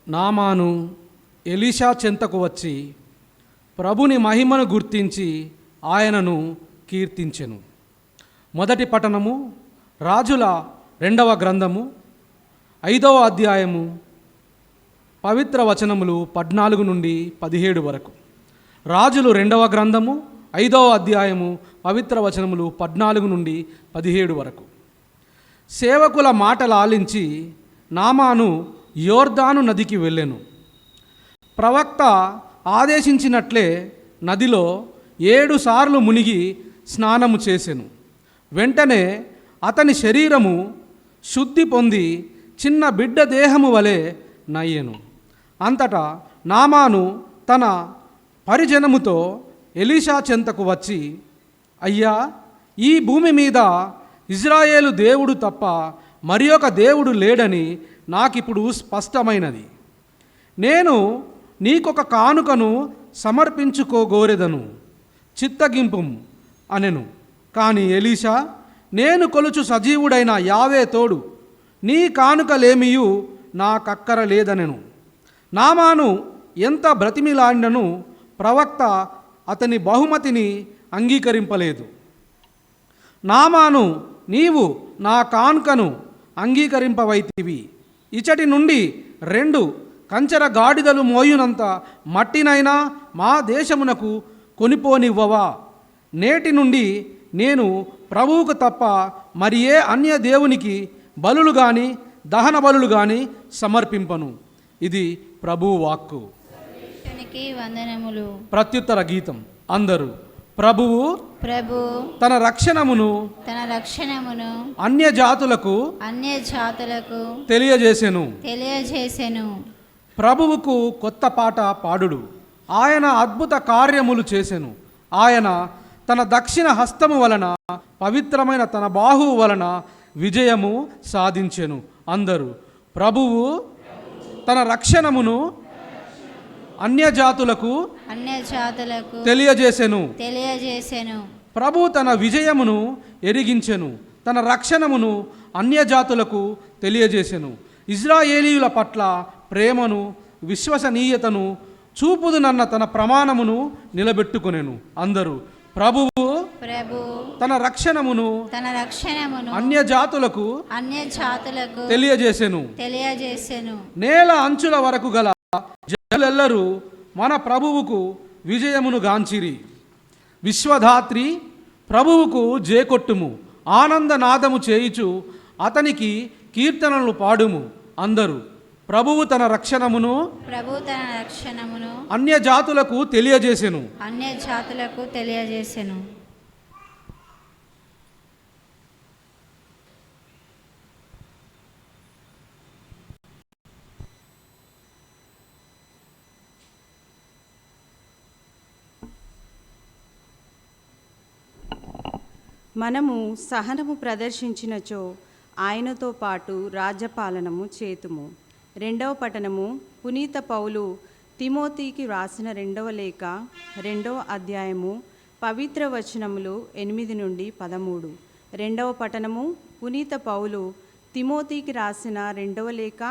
నామాను Elisha చెంతకు వచ్చి ప్రభుని మహిమను గుర్తించి ఆయనను కీర్తించెను. మొదటి పట్టణము రాజుల 2వ గ్రంథము 5వ అధ్యాయము పవిత్ర వచనములు 14 నుండి 17 వరకు. రాజులు 2వ గ్రంథము 5వ అధ్యాయము పవిత్ర వచనములు 14 నుండి 17 వరకు. సేవకుల మాటలు ఆలించి నామాను యోర్దాను నదికి వెళ్ళెను. ప్రవక్త ఆదేశించినట్లే నదిలో 7 సార్లు మునిగి స్నానము చేసెను. వెంటనే అతని శరీరము శుద్ధి పొంది చిన్న బిడ్డ దేహము వలె నయ్యెను. అంతటా నామాను తన పరిజనముతో ఎలీషా చెంతకు వచ్చి, అయ్యా, ఈ భూమి మీద ఇజ్రాయేలు దేవుడు తప్ప మరి ఒక దేవుడు లేడని నాకిప్పుడు స్పష్టమైనది. నేను నీకొక కానుకను సమర్పించుకోగోరెదను, చిత్తగింపు అనెను. కానీ ఎలీషా, నేను కొలుచు సజీవుడైన యావే తోడు, నీ కానుకలేమియు నాకక్కర లేదనెను. నామాను ఎంత బ్రతిమిలాడినను ప్రవక్త అతని బహుమతిని అంగీకరింపలేదు. నామాను, నీవు నా కానుకను అంగీకరింపవైతివి. ఇచటి నుండి 2 కంచెర గాడిదలు మోయునంత మట్టినైనా మా దేశమునకు కొనిపోనివ్వవా? నేటి నుండి నేను ప్రభువుకు తప్ప మరి ఏ అన్య దేవునికి బలులు గాని దహన బలులు గాని సమర్పింపను. ఇది ప్రభువు వాక్కు. వందనములు. ప్రత్యుత్తర గీతం. అందరూ ప్రభువు తన రక్షణమును అన్య జాతులకు తెలియజేసెను. ప్రభువుకు కొత్త పాట పాడుడు. ఆయన అద్భుత కార్యములు చేసెను. ఆయన తన దక్షిణ హస్తము వలన పవిత్రమైన తన బాహువు వలన విజయము సాధించెను. అందరూ ప్రభువు తన రక్షణమును అన్యజాతులకు తెలియజేసెను. ప్రభు తన విజయమును ఎరిగించెను, తన రక్షణమును అన్యజాతులకు తెలియజేసెను. ఇజ్రాయేలీయుల పట్ల ప్రేమను విశ్వసనీయతను చూపుదునన్న తన ప్రమాణమును నిలబెట్టుకొనెను. అందరూ ప్రభువు తన రక్షణమును అన్యజాతులకు తెలియజేసెను. నేల అంచుల వరకు గల జనులెల్లరూ మన ప్రభువుకు విజయమును గాంచిరి. విశ్వధాత్రి ప్రభువుకు జేకొట్టుము, ఆనందనాదము చేయుచు అతనికి కీర్తనలు పాడుము. అందరూ ప్రభువు తన రక్షణమును అన్యజాతులకు తెలియజేసెను. మనము సహనము ప్రదర్శించినచో ఆయనతో పాటు రాజ్యపాలనము చేతుము. 2వ పట్టణము పునీత పౌలు తిమోతికి వ్రాసిన 2వ లేఖ 2వ అధ్యాయము పవిత్ర వచనములు 8 నుండి 13. 2వ పట్టణము పునీత పౌలు తిమోతికి రాసిన 2వ లేఖ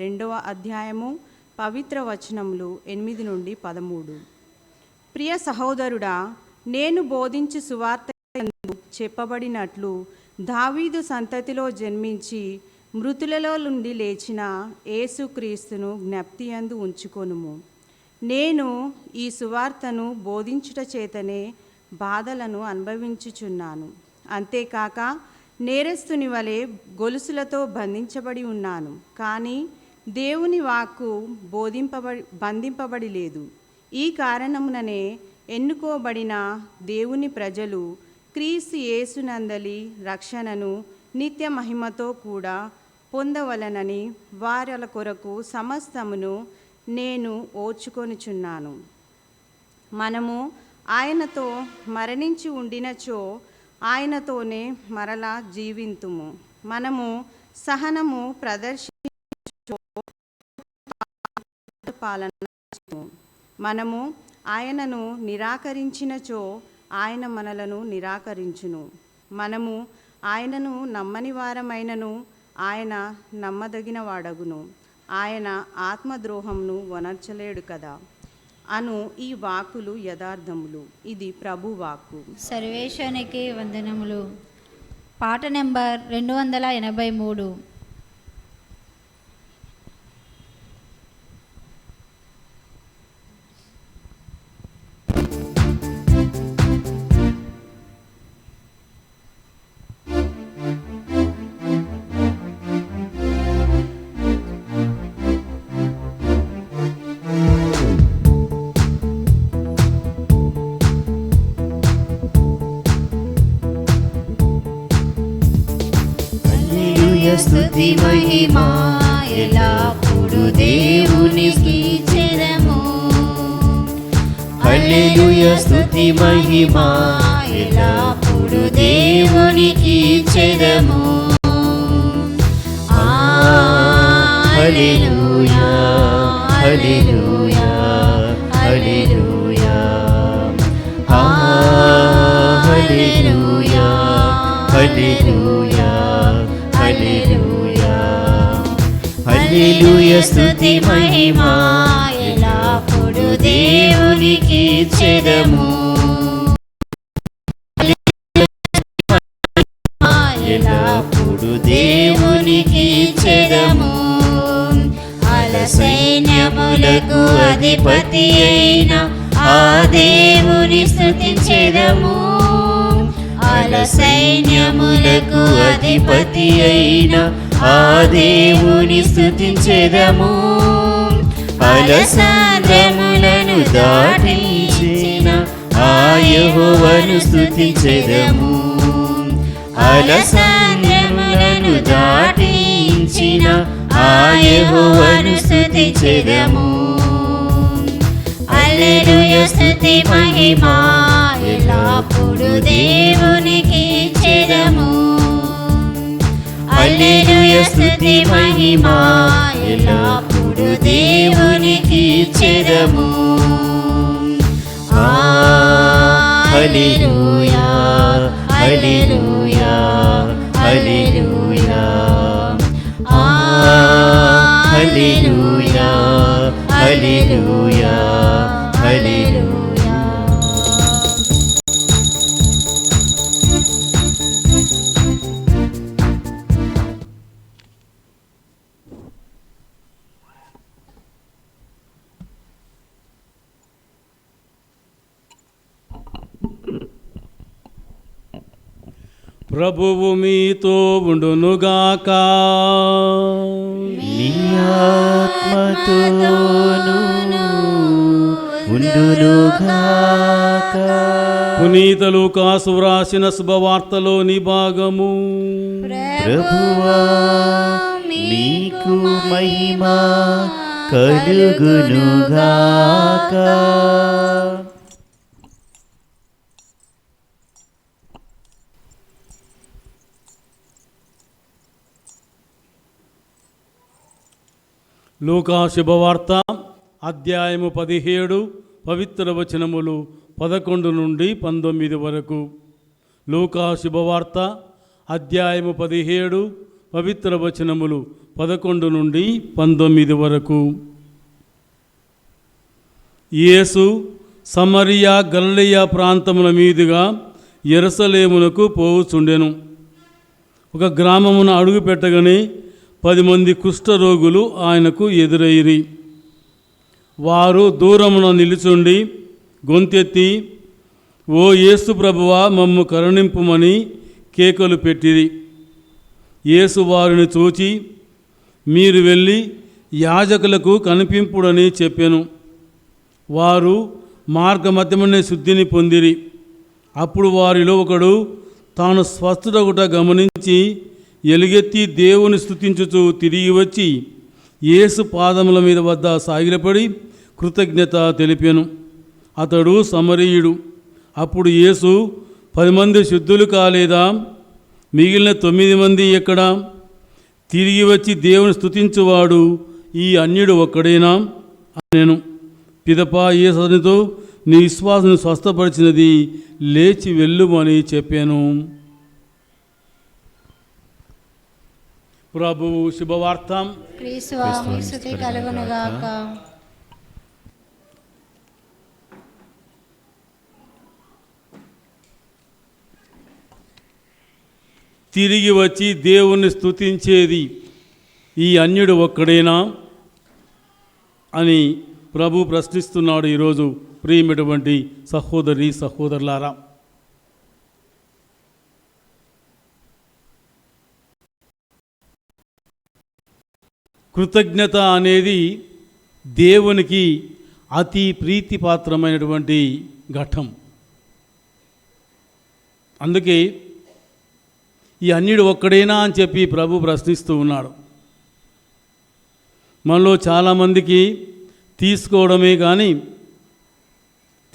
2వ అధ్యాయము పవిత్ర వచనములు 8 నుండి 13. ప్రియ సహోదరుడా, నేను బోధించు సువార్త చెప్పబడినట్లు దావీదు సంతతిలో జన్మించి మృతులలో నుండి లేచిన యేసుక్రీస్తును జ్ఞప్తియందు ఉంచుకొనుము. నేను ఈ సువార్తను బోధించుట చేతనే బాధలను అనుభవించుచున్నాను. అంతేకాక నేరస్తుని వలె గొలుసులతో బంధించబడి ఉన్నాను. కానీ దేవుని వాక్కు బంధింపబడి లేదు. ఈ కారణముననే ఎన్నుకోబడిన దేవుని ప్రజలు క్రీస్తు యేసునందలి రక్షణను నిత్య మహిమతో కూడా పొందవలనని వారల కొరకు సమస్తమును నేను ఓర్చుకొనుచున్నాను. మనము ఆయనతో మరణించి ఉండినచో ఆయనతోనే మరలా జీవింతుము. మనము సహనము ప్రదర్శించో పాలన, మనము ఆయనను నిరాకరించినచో ఆయన మనలను నిరాకరించును. మనము ఆయనను నమ్మని వారమైనను ఆయన నమ్మదగిన వాడగును. ఆయన ఆత్మద్రోహంను వనర్చలేడు కదా అను ఈ వాక్కులు యథార్థములు. ఇది ప్రభు వాక్కు. సర్వేశ్వరునికి వందనములు. పాట నెంబర్ 283. స్తుతి మహిమా ఎల్లప్పుడు దేవునికి చెదము. హల్లెలూయా స్తుతి మహిమా ఎల్లప్పుడు దేవునికి చెదము. హల్లెలూయా హల్లెలూయా హల్లెలూయా హల్లెలూయా హల్లెలూయా హల్లెలూయా హల్లెలూయా స్తుతి మహిమా ఎల్లప్పుడు దేవునికి చెదము. ఎల్లప్పుడు దేవునికి చెదము. అల సైన్యములకు అధిపతి అయిన ఆ దేవుని స్తుతించెదము. అల సైన్యములకు అధిపతి అయిన ఆ దేవుని స్తుతించెదము. అలసాంద్రములను దాటించిన ఆ యెహోవాను స్తుతించెదము. అలసాంద్రములను దాటించిన ఆ యెహోవాను స్తుతించెదము. హల్లెలూయా స్తుతి మహిమా ఎల్లప్పుడు దేవునికి చెదము. హల్లెలూయా స్తుతి మహిమా ఎల్లప్పుడు దేవునికి చెదము. హల్లెలూయా హల్లెలూయా హల్లెలూయా హల్లెలూయా హల్లెలూయా హల్లెలూయా. ప్రభువు మీతో ఉండునుగాక. నీ ఆత్మతోనూ ఉండునుగాక. పునీత లూకాసు వ్రాసిన శుభవార్తలోని భాగము. ప్రభువా నీకు మహిమ కలుగునుగాక. లూకా శుభవార్త అధ్యాయము 17 పవిత్ర వచనములు 11 నుండి 19 వరకు. లూకా శుభవార్త అధ్యాయము 17 పవిత్ర వచనములు 11 నుండి 19 వరకు. యేసు సమరియా గలిలయ ప్రాంతముల మీదుగా యెరూషలేమునకు పోవుచుండెను. ఒక గ్రామమున అడుగు పెట్టగానే 10 మంది కుష్ఠరోగులు ఆయనకు ఎదురైరి. వారు దూరమున నిలుచుండి గొంతెత్తి, ఓ యేసు ప్రభువా, మమ్ము కరుణింపుమని కేకలు పెట్టిరి. యేసు వారిని చూచి, మీరు వెళ్ళి యాజకులకు కనిపింపుడని చెప్పెను. వారు మార్గమధ్యమునే శుద్ధిని పొందిరి. అప్పుడు వారిలో ఒకడు తాను స్వస్థుడగుట గమనించి ఎలుగెత్తి దేవుని స్తుతించుచు తిరిగి వచ్చి యేసు పాదముల మీద వద్ద సాగిలపడి కృతజ్ఞత తెలిపెను. అతడు సమరీయుడు. అప్పుడు యేసు, 10 మంది శుద్ధులు కాలేదా? మిగిలిన 9 మంది ఎక్కడా? తిరిగి వచ్చి దేవుని స్తుతించువాడు ఈ అన్యుడు ఒక్కడేనా అనెను. పిదప యేసు అతనితో, నీ విశ్వాసం స్వస్థపరిచినది, లేచి వెళ్ళుమని చెప్పాను. ప్రభువు శుభవార్తం. క్రీస్తువా మీ స్తుతి కలుగునుగాక. తిరిగి వచ్చి దేవుణ్ణి స్తుతించేది ఈ అన్యుడు ఒక్కడేనా అని ప్రభు ప్రశ్నిస్తున్నాడు. ఈరోజు ప్రియమైనటువంటి సహోదరి సహోదరులారా, కృతజ్ఞత అనేది దేవునికి అతి ప్రీతిపాత్రమైనటువంటి ఘట్టం. అందుకే ఈ అన్యుడు ఒక్కడేనా అని చెప్పి ప్రభు ప్రశ్నిస్తూ ఉన్నాడు. మనలో చాలామందికి తీసుకోవడమే కానీ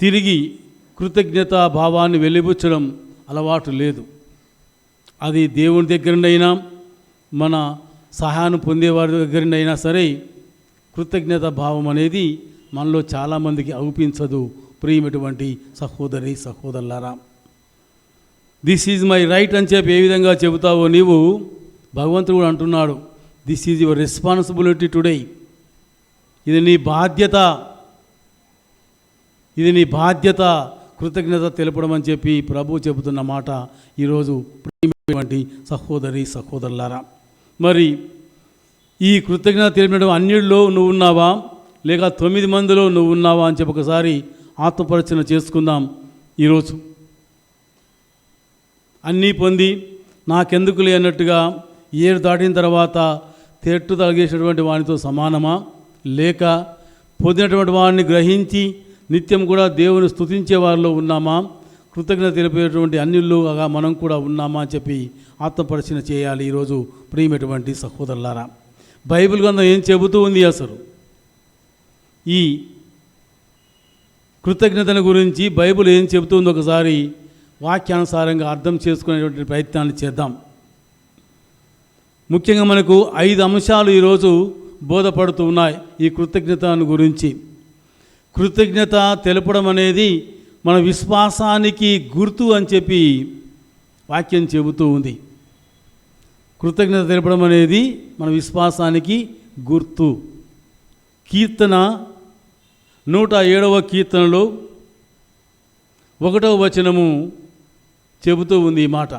తిరిగి కృతజ్ఞతా భావాన్ని వెలిబుచ్చడం అలవాటు లేదు. అది దేవుని దగ్గర నుండైనా మన సహాయం పొందేవారి దగ్గర నుండైనా సరే కృతజ్ఞత భావం అనేది మనలో చాలామందికి అవుపించదు. ప్రియమైనటువంటి సహోదరి సహోదరులారా, దిస్ ఈజ్ మై రైట్ అని చెప్పి ఏ విధంగా చెబుతావో నీవు, భగవంతుడు కూడా అంటున్నాడు, this is your responsibility today. ఇది నీ బాధ్యత, ఇది నీ బాధ్యత కృతజ్ఞత తెలపడం అని చెప్పి ప్రభు చెబుతున్న మాట ఈరోజు ప్రియమైనటువంటి సహోదరి సహోదరులారా. మరి ఈ కృతజ్ఞత తెలిపిన అన్యుల్లో నువ్వు ఉన్నావా, లేక 9 మందిలో నువ్వు ఉన్నావా అని చెప్పి ఒకసారి ఆత్మపరిచయం చేసుకుందాం. ఈరోజు అన్నీ పొంది నాకెందుకులే అన్నట్టుగా ఏరు దాటిన తర్వాత తెట్టు తగిలేసినటువంటి వానితో సమానమా, లేక పొందినటువంటి వాడిని గ్రహించి నిత్యం కూడా దేవుని స్తుతించే వారిలో ఉన్నామా, కృతజ్ఞత తెలిపేటువంటి అన్యుల్లోగా మనం కూడా ఉన్నామా అని చెప్పి ఆత్మపరిశీలన చేయాలి. ఈరోజు ప్రియమైనటువంటి సహోదరులారా, బైబిల్ గ్రంథం ఏం చెబుతూ ఉంది అసలు ఈ కృతజ్ఞతను గురించి? బైబిల్ ఏం చెబుతుందో ఒకసారి వాక్యానుసారంగా అర్థం చేసుకునేటువంటి ప్రయత్నాన్ని చేద్దాం. ముఖ్యంగా మనకు 5 అంశాలు ఈరోజు బోధపడుతూ ఉన్నాయి ఈ కృతజ్ఞతను గురించి. కృతజ్ఞత తెలపడం అనేది మన విశ్వాసానికి గుర్తు అని చెప్పి వాక్యం చెబుతూ ఉంది. కృతజ్ఞత తెలపడం అనేది మన విశ్వాసానికి గుర్తు. కీర్తన 107వ కీర్తనలో 1వ వచనము చెబుతూ ఉంది ఈ మాట,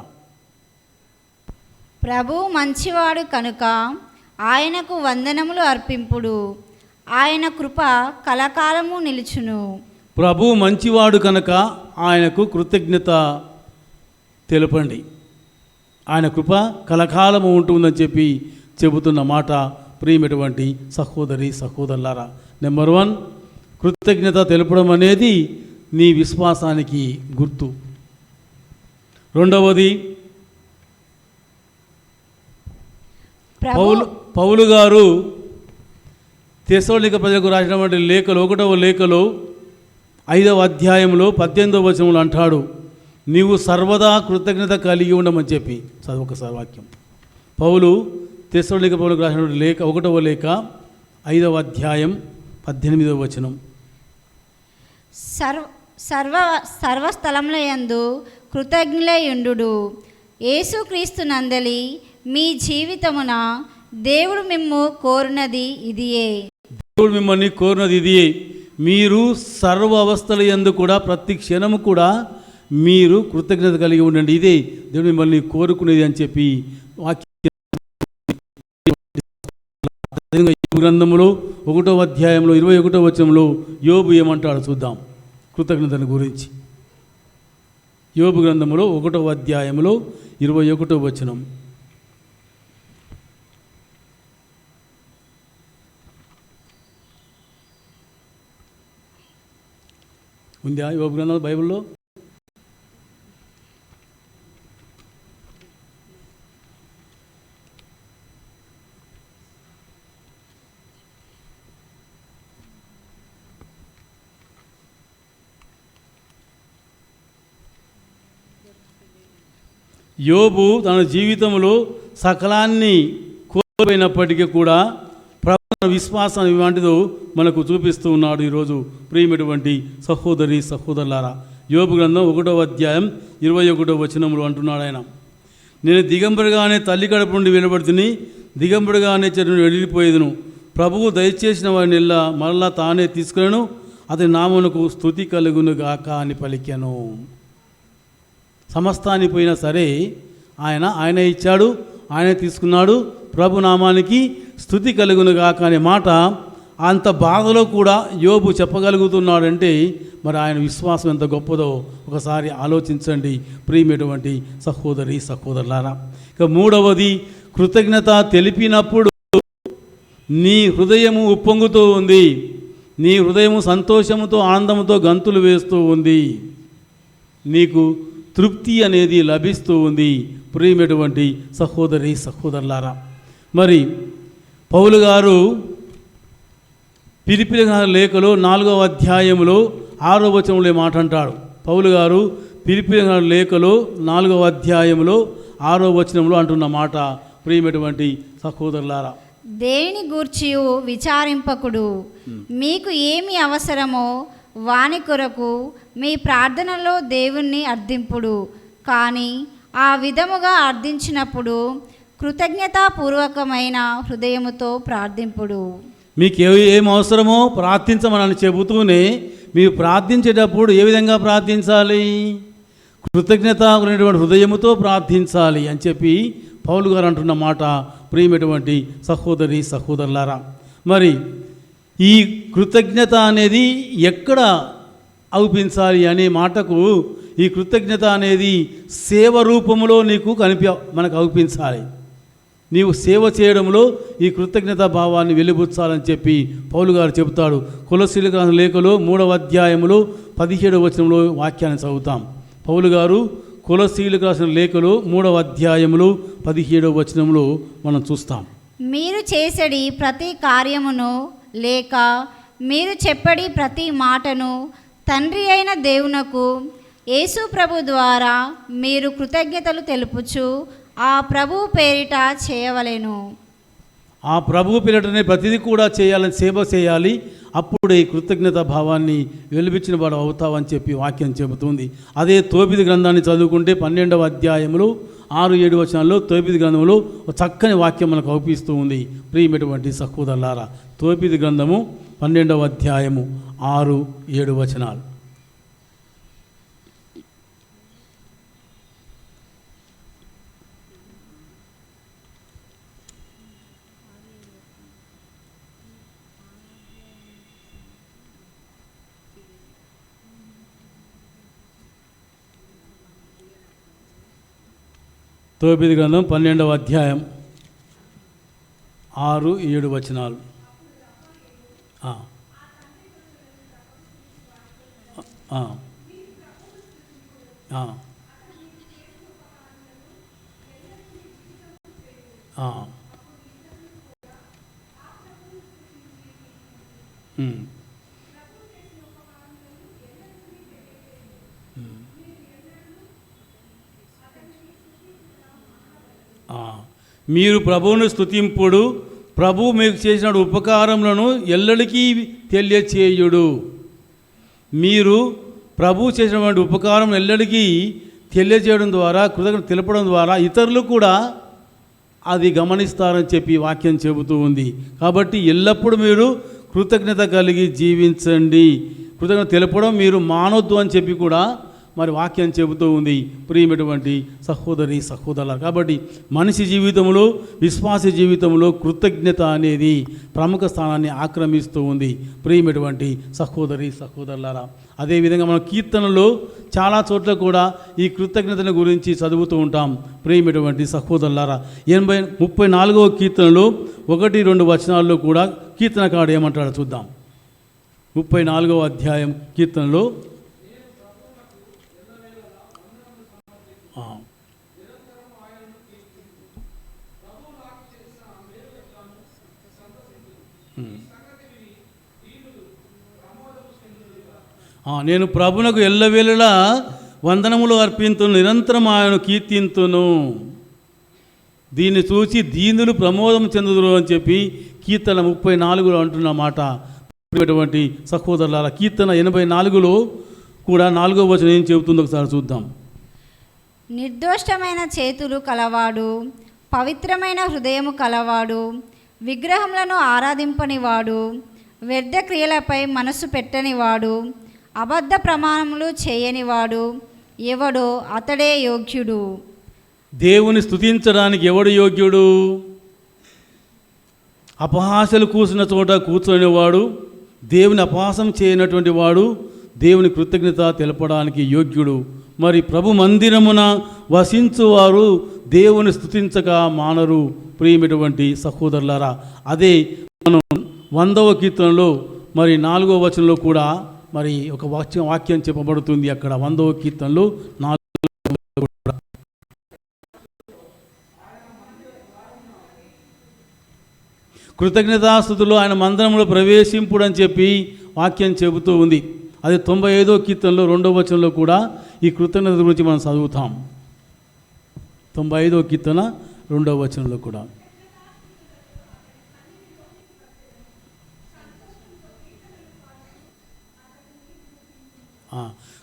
ప్రభు మంచివాడు కనుక ఆయనకు వందనములు అర్పింపుడు, ఆయన కృప కలకాలము నిలుచును. ప్రభు మంచివాడు కనుక ఆయనకు కృతజ్ఞత తెలపండి, ఆయన కృప కలకాలము ఉంటుందని చెప్పి చెబుతున్న మాట ప్రియమైనటువంటి సహోదరి సహోదరులారా. నెంబర్ 1, కృతజ్ఞత తెలపడం అనేది నీ విశ్వాసానికి గుర్తు. 2వది, పౌలు గారు తెస్సలోనిక ప్రజలకు రాసినటువంటి లేఖలో 1వ లేఖలో 5వ అధ్యాయంలో 18వ వచనంలో అంటాడు, నీవు సర్వదా కృతజ్ఞత కలిగి ఉండమని చెప్పి. ఒకసారి వాక్యం, పౌలు తెస్సలోనిక ప్రజలకు రాసినటువంటి లేఖ 1వ లేఖ 5వ అధ్యాయం 18వ వచనం, సర్వస్థలముల యందు కృతజ్ఞులయుండు, యేసుక్రీస్తు నందలి మీ జీవితమున దేవుడు మిమ్ము కోరినది ఇదియే. దేవుడు మిమ్మల్ని కోరినది ఇదియే. మీరు సర్వ అవస్థల యందు కూడా ప్రతి క్షణము కూడా మీరు కృతజ్ఞత కలిగి ఉండండి, ఇదే దేవుడు మిమ్మల్ని కోరుకునేది అని చెప్పి వాక్యం. యోబు గ్రంథంలో 1వ అధ్యాయంలో 21వ వచనంలో యోబు ఏమంటాడు చూద్దాం కృతజ్ఞతను గురించి. యోబు గ్రంథంలో 1వ అధ్యాయంలో 21వ వచనం, ఉందా యోబు గ్రంథం బైబిల్లో? యోబు తన జీవితంలో సకలాన్ని కోల్పోయినప్పటికీ కూడా ప్రభుత్వ విశ్వాసం ఇలాంటిదో మనకు చూపిస్తూ ఉన్నాడు. ఈరోజు ప్రియమైనటువంటి సహోదరి సహోదరులారా, యోబు గ్రంథం 1వ అధ్యాయం 21వ వచనంలో అంటున్నాడు ఆయన, నేను దిగంబరిగానే తల్లి కడుపు నుండి వెలువడుతుని, దిగంబడిగా చెరువును వెళ్ళిపోయేదును. ప్రభువు దయచేసిన వారినిల్లా మరలా తానే తీసుకులను, అతని నామమునకు స్తుతి కలుగును గాక అని పలికెను. సమస్తాన్ని పోయినా సరే ఆయన ఇచ్చాడు, ఆయనే తీసుకున్నాడు. ప్రభు నామానికి స్తుతి కలుగును గాక అనే మాట అంత బాధలో కూడా యోబు చెప్పగలుగుతున్నాడంటే మరి ఆయన విశ్వాసం ఎంత గొప్పదో ఒకసారి ఆలోచించండి ప్రియమైనటువంటి సహోదరి సహోదరులారా. ఇక మూడవది, కృతజ్ఞత తెలిపినప్పుడు నీ హృదయము ఉప్పొంగుతూ ఉంది, నీ హృదయము సంతోషముతో ఆనందంతో గంతులు వేస్తూ ఉంది, నీకు తృప్తి అనేది లభిస్తూ ఉంది ప్రియమైనటువంటి సహోదరి సహోదరులారా. మరి పౌలు గారు ఫిలిప్పీయుల లేఖలో 4వ అధ్యాయంలో 6వ వచనంలో మాట అంటాడు. పౌలు గారు ఫిలిప్పీయుల లేఖలో 4వ అధ్యాయంలో 6వ వచనంలో అంటున్న మాట ప్రియమైనటువంటి సహోదరులారా, దేని గూర్చియు విచారింపకుడు, మీకు ఏమి అవసరమో వాని కొరకు మీ ప్రార్థనలో దేవుణ్ణి అర్థింపుడు, కానీ ఆ విధముగా అర్థించినప్పుడు కృతజ్ఞతాపూర్వకమైన హృదయముతో ప్రార్థింపుడు. మీకు ఏం అవసరమో ప్రార్థించమని చెబుతూనే మీరు ప్రార్థించేటప్పుడు ఏ విధంగా ప్రార్థించాలి? కృతజ్ఞత ఉన్నటువంటి హృదయముతో ప్రార్థించాలి అని చెప్పి పౌలు గారు అంటున్న మాట ప్రియమైనటువంటి సహోదరి సహోదరులారా. మరి ఈ కృతజ్ఞత అనేది ఎక్కడ అవుపించాలి అనే మాటకు, ఈ కృతజ్ఞత అనేది సేవ రూపంలో నీకు మనకు అవుపించాలి. నీవు సేవ చేయడంలో ఈ కృతజ్ఞతా భావాన్ని వెలిబుచ్చాలని చెప్పి పౌలు గారు చెబుతాడు. కొలస్సీయులకు రాసిన లేఖలో 3వ అధ్యాయంలో 17వ వచనంలో వాక్యాన్ని చదువుతాం. పౌలు గారు కొలస్సీయులకు రాసిన లేఖలో 3వ అధ్యాయంలో 17వ వచనంలో మనం చూస్తాం. మీరు చేసడి ప్రతి కార్యమును లేక మీరు చెప్పడి ప్రతి మాటను తండ్రి అయిన దేవునకు యేసు ప్రభు ద్వారా మీరు కృతజ్ఞతలు తెలుపుచు ఆ ప్రభువు పేరిట చేయవలెను. ఆ ప్రభువు పేరిటనే ప్రతిదీ కూడా చేయాలని, సేవ చేయాలి. అప్పుడే కృతజ్ఞత భావాన్ని వెలిపించిన వాడు అవుతావని చెప్పి వాక్యం చెబుతుంది. అదే తోబిది గ్రంథాన్ని చదువుకుంటే 12వ అధ్యాయంలో 6-7 వచనాల్లో తోబిది గ్రంథంలో ఒక చక్కని వాక్యం మనకు అవుపిస్తూ ఉంది ప్రియమైనటువంటి సహోదరులారా. తోబిది గ్రంథము 12వ అధ్యాయము 6-7 వచనాలు. తోబిది గ్రంథం 12వ అధ్యాయం 6-7 వచనాలు. మీరు ప్రభువును స్తుతింపుడు, ప్రభువు మీకు చేసిన ఉపకారములను ఎల్లడికీ తెలియచేయుడు. మీరు ప్రభువు చేసినటువంటి ఉపకారం ఎల్లడికీ తెలియజేయడం ద్వారా, కృతజ్ఞత తెలపడం ద్వారా ఇతరులు కూడా అది గమనిస్తారని చెప్పి వాక్యం చెబుతూ ఉంది. కాబట్టి ఎల్లప్పుడూ మీరు కృతజ్ఞత కలిగి జీవించండి. కృతజ్ఞత తెలపడం మీరు మానొద్దు అని చెప్పి కూడా మరి వాక్యం చెబుతూ ఉంది ప్రియమైనటువంటి సహోదరి సహోదరులు. కాబట్టి మనిషి జీవితంలో, విశ్వాస జీవితంలో కృతజ్ఞత అనేది ప్రముఖ స్థానాన్ని ఆక్రమిస్తూ ఉంది ప్రియమైనటువంటి సహోదరి సహోదరులారా. అదేవిధంగా మనం కీర్తనలో చాలా చోట్ల కూడా ఈ కృతజ్ఞతల గురించి చదువుతూ ఉంటాం ప్రియమైనటువంటి సహోదరులారా. 34వ కీర్తనలో 1-2 వచనాల్లో కూడా కీర్తనకారుడు ఏమంటాడో చూద్దాం. 34వ అధ్యాయం కీర్తనలో నేను ప్రభునకు ఎల్లవేళలా వందనములు అర్పింతును, నిరంతరం ఆయన కీర్తింతును. దీన్ని చూసి దీనులు ప్రమోదం చెందుదురు అని చెప్పి కీర్తన 34లో అంటున్న మాట అటువంటి సహోదరుల. కీర్తన 84లో కూడా 4వ వచనం ఏం చెబుతుందో ఒకసారి చూద్దాం. నిర్దోషమైన చేతులు కలవాడు, పవిత్రమైన హృదయము కలవాడు, విగ్రహములను ఆరాధింపనివాడు, వ్యర్థ క్రియలపై మనసు పెట్టనివాడు, అబద్ధ ప్రమాణములు చేయనివాడు ఎవడో అతడే యోగ్యుడు. దేవుని స్తుతించడానికి ఎవడు యోగ్యుడు? అపహాసలు కూసిన చోట కూర్చొనేవాడు, దేవుని అపహాసం చేయనటువంటి వాడు దేవుని కృతజ్ఞత తెలపడానికి యోగ్యుడు. మరి ప్రభు మందిరమున వసించువారు దేవుని స్తుతించక మానరు. ప్రియమైనటువంటి సహోదరులారా, అదే మనం 100వ కీర్తనలో మరి 4వ వచనంలో కూడా మరి ఒక వాక్యం చెప్పబడుతుంది. అక్కడ 100వ కీర్తనలో 4 కృతజ్ఞతాస్తుతులు ఆయన మందిరంలో ప్రవేశింపుడని చెప్పి వాక్యం చెబుతూ ఉంది. అది 95వ కీర్తనలో 2వ వచనంలో కూడా ఈ కృతజ్ఞత గురించి మనం చదువుతాం. 95వ కీర్తన 2వ వచనంలో కూడా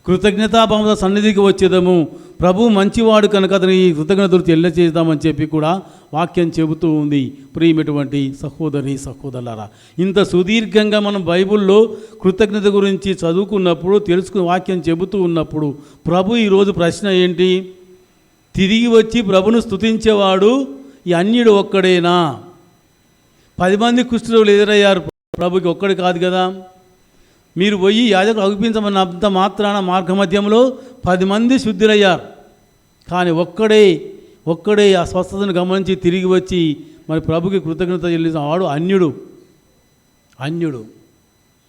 కృతజ్ఞతాభావంతో సన్నిధికి వచ్చేదము, ప్రభు మంచివాడు కనుక అతని ఈ కృతజ్ఞతలు తెలియజేద్దామని చెప్పి కూడా వాక్యం చెబుతూ ఉంది. ప్రియమైనటువంటి సహోదరి సహోదరులారా, ఇంత సుదీర్ఘంగా మనం బైబిల్లో కృతజ్ఞత గురించి చదువుకున్నప్పుడు, తెలుసుకుని వాక్యం చెబుతూ ఉన్నప్పుడు ప్రభు ఈరోజు ప్రశ్న ఏంటి? తిరిగి వచ్చి ప్రభును స్తుతించేవాడు ఈ అన్యుడు ఒక్కడేనా? 10 మంది కుష్ఠరోగులు ఎదురయ్యారు, ప్రభుకి ఒక్కడి కాదు కదా. మీరు పోయి యాజకులు అగుపించమన్న అంత మాత్రాన మార్గమధ్యంలో 10 మంది శుద్ధులయ్యారు. కానీ ఒక్కడే ఆ స్వస్థతను గమనించి తిరిగి వచ్చి మరి ప్రభుకి కృతజ్ఞత చెల్లించిన వాడు అన్యుడు.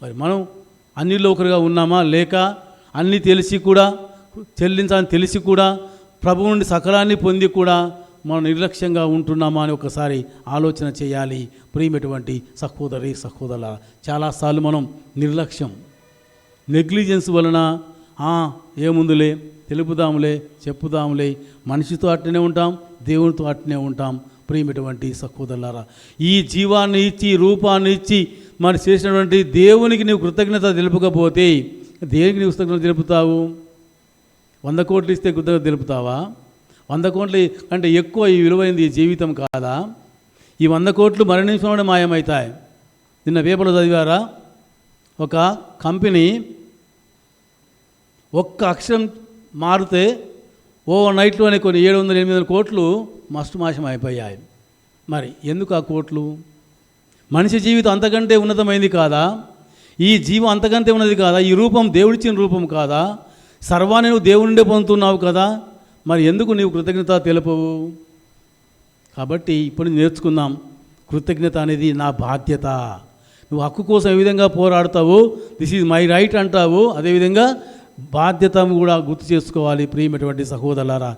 మరి మనం అన్యుల్లో ఒకరుగా ఉన్నామా? లేక అన్నీ తెలిసి కూడా, చెల్లించాలని తెలిసి కూడా, ప్రభు నుండి సకలాన్ని పొంది కూడా మనం నిర్లక్ష్యంగా ఉంటున్నామా అని ఒకసారి ఆలోచన చేయాలి. ప్రియమైనటువంటి సహోదరి సహోదరుల, చాలాసార్లు మనం నిర్లక్ష్యం, నెగ్లిజెన్స్ వలన ఏముందులే, తెలుపుదాములే, చెప్పుదాములే, మనిషితో అట్నే ఉంటాం, దేవునితో అట్నే ఉంటాం. ప్రియమైనటువంటి సహోదరులారా, ఈ జీవాన్ని ఇచ్చి రూపాన్ని ఇచ్చి మరి చేసినటువంటి దేవునికి నీవు కృతజ్ఞత తెలుపకపోతే దేనికి నీవు కృతజ్ఞత తెలుపుతావు? 100 కోట్లు ఇస్తే కృతజ్ఞత తెలుపుతావా? 100 కోట్ల కంటే ఎక్కువ ఈ విలువైంది ఈ జీవితం కాదా? ఈ 100 కోట్లు మరణించడం మాయమవుతాయి. నిన్న పేపర్లో చదివారా? ఒక కంపెనీ ఒక్క అక్షరం మారితే ఓవర్ నైట్లోనే కొన్ని 700-800 కోట్లు మాశం అయిపోయాయి. మరి ఎందుకు ఆ కోట్లు? మనిషి జీవితం అంతకంటే ఉన్నతమైంది కాదా? ఈ జీవం అంతకంటే ఉన్నది కాదా? ఈ రూపం దేవుడిచ్చిన రూపం కాదా? సర్వాన్ని నువ్వు దేవుడి పొందుతున్నావు కదా, మరి ఎందుకు నీవు కృతజ్ఞత తెలుపవు? కాబట్టి ఇప్పుడు నేర్చుకుందాం, కృతజ్ఞత అనేది నా బాధ్యత. నువ్వు హక్కు కోసం ఏ విధంగా పోరాడతావు, దిస్ ఈజ్ మై రైట్ అంటావు, అదేవిధంగా బాధ్యత కూడా గుర్తు చేసుకోవాలి. ప్రియమైనటువంటి సహోదరులారా,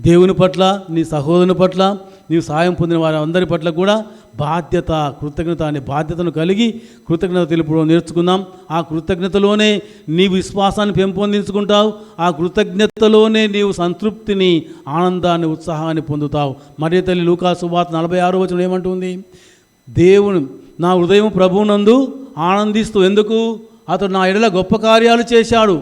దేవుని పట్ల, నీ సహోదరుని పట్ల, నీవు సాయం పొందిన వారి అందరి పట్ల కూడా బాధ్యత, కృతజ్ఞత అనే బాధ్యతను కలిగి కృతజ్ఞత తెలుపడం నేర్చుకుందాం. ఆ కృతజ్ఞతలోనే నీవు విశ్వాసాన్ని పెంపొందించుకుంటావు. ఆ కృతజ్ఞతలోనే నీవు సంతృప్తిని, ఆనందాన్ని, ఉత్సాహాన్ని పొందుతావు. మరియ తల్లి లూకా సువార్త 46వ వచనం ఏమంటుంది? దేవుని నా హృదయం ప్రభువునందు ఆనందిస్తూ, ఎందుకు? అతడు నా ఎడల గొప్ప కార్యాలు చేశాడు,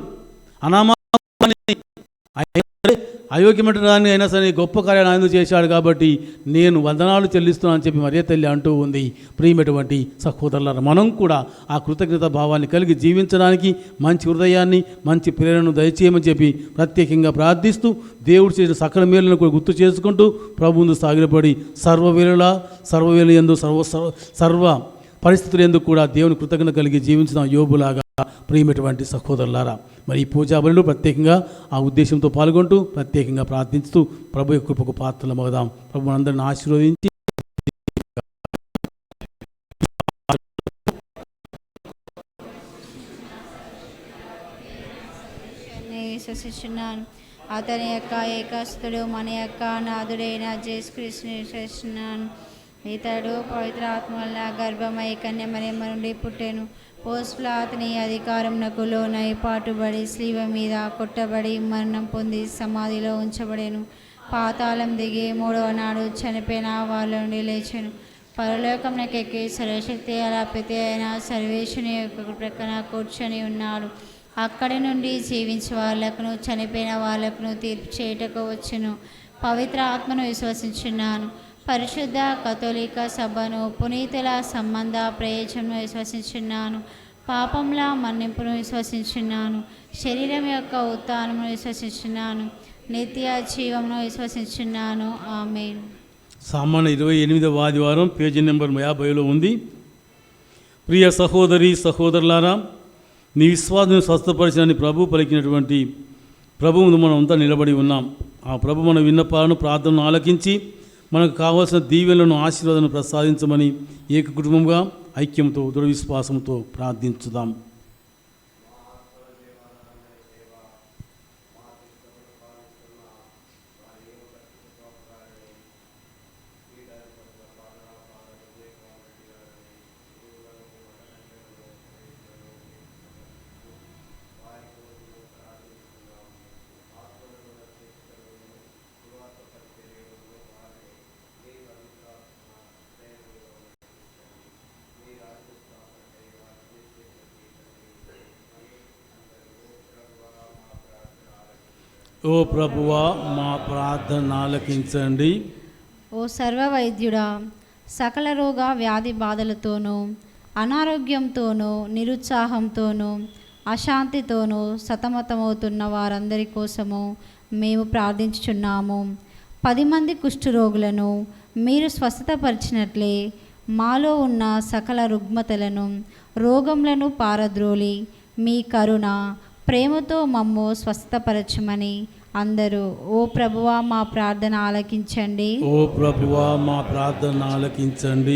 అయోగ్యమైన దాన్ని అయినా సరే గొప్ప కార్యాలు ఆయన చేశాడు, కాబట్టి నేను వందనాలు చెల్లిస్తున్నాను అని చెప్పి మరియ తల్లి అంటూ ఉంది. ప్రియమైనటువంటి సహోదరులారా, మనం కూడా ఆ కృతజ్ఞత భావాన్ని కలిగి జీవించడానికి మంచి హృదయాన్ని, మంచి ప్రేరణను దయచేయమని చెప్పి ప్రత్యేకంగా ప్రార్థిస్తూ, దేవుడు చేసిన సకల మేలులను కూడా గుర్తు చేసుకుంటూ ప్రభు ముందు సాగిలపడి సర్వవేళ యందు సర్వ పరిస్థితులు ఎందుకు కూడా దేవుని కృతజ్ఞత కలిగి జీవించిన యోబులాగా. ప్రియమైనటువంటి సహోదరులారా, మరి ఈ పూజా బలులు ప్రత్యేకంగా ఆ ఉద్దేశంతో పాల్గొంటూ ప్రత్యేకంగా ప్రార్థిస్తూ ప్రభు యొక్క కృపకు పాత్రలమవుదాం. ప్రభు మనందరిని ఆశీర్వదించి విశ్వసిస్తున్నాను. అతని యొక్క ఏకస్తుడు మన యొక్క నాథుడైన యేసుక్రీస్తుని విశ్వసిస్తున్నాను. ఇతడు పవిత్ర ఆత్మ వల్ల గర్భమై కన్యమరియమ్మ నుండి పుట్టెను. పోస్టుల అతని అధికారమునకు లోనై పాటుబడి స్లీవ మీద కొట్టబడి మరణం పొంది సమాధిలో ఉంచబడెను. పాతాళం దిగి 3వ నాడు చనిపోయిన వాళ్ళ నుండి లేచెను. పరలోకమునకు ఎక్కి సర్వశక్తి అధిపతి అయిన సర్వేశ్వరుని యొక్క ప్రక్కన కూర్చొని ఉన్నాడు. అక్కడి నుండి జీవించే వాళ్ళకును చనిపోయిన వాళ్ళకును తీర్పు చేయుటకు వచ్చును. పవిత్ర ఆత్మను విశ్వసించున్నాను. పరిశుద్ధ కథోలిక సభను పునీతుల సంబంధ ప్రయోజనం విశ్వసించున్నాను. పాపంలా మన్నింపును విశ్వసించున్నాను. శరీరం యొక్క ఉత్థానమును విశ్వసించున్నాను. నిత్య జీవమును విశ్వసించున్నాను. ఆమేన్. సామాన్య 28వ ఆదివారం పేజీ నెంబర్ 50లో ఉంది. ప్రియ సహోదరి సహోదరులారా, నీ విశ్వాసం స్వస్థపరిచని ప్రభు పలికినటువంటి ప్రభువు ముందు మనం అంతా నిలబడి ఉన్నాం. ఆ ప్రభు మన విన్నపాలను ప్రార్థనను ఆలకించి మనకు కావాల్సిన దీవెనలను ఆశీర్వాదాలను ప్రసాదించమని ఏక కుటుంబంగా ఐక్యంతో దృఢ విశ్వాసంతో ప్రార్థించుదాం. ఓ ప్రభువా, మా ప్రార్థన ఆలకించండి. ఓ సర్వవైద్యుడా, సకల రోగ వ్యాధి బాధలతోనూ అనారోగ్యంతోనూ నిరుత్సాహంతోనూ అశాంతితోనూ సతమతమవుతున్న వారందరి కోసము మేము ప్రార్థించుచున్నాము. 10 మంది కుష్ఠరోగులను మీరు స్వస్థతపరిచినట్లే మాలో ఉన్న సకల రుగ్మతలను రోగములను పారద్రోలి మీ కరుణ ప్రేమతో మమ్ము స్వస్థపరచమని అందరూ ఓ ప్రభువా మా ప్రార్థన ఆలకించండి. ఓ ప్రభువా, మా ప్రార్థన ఆలకించండి.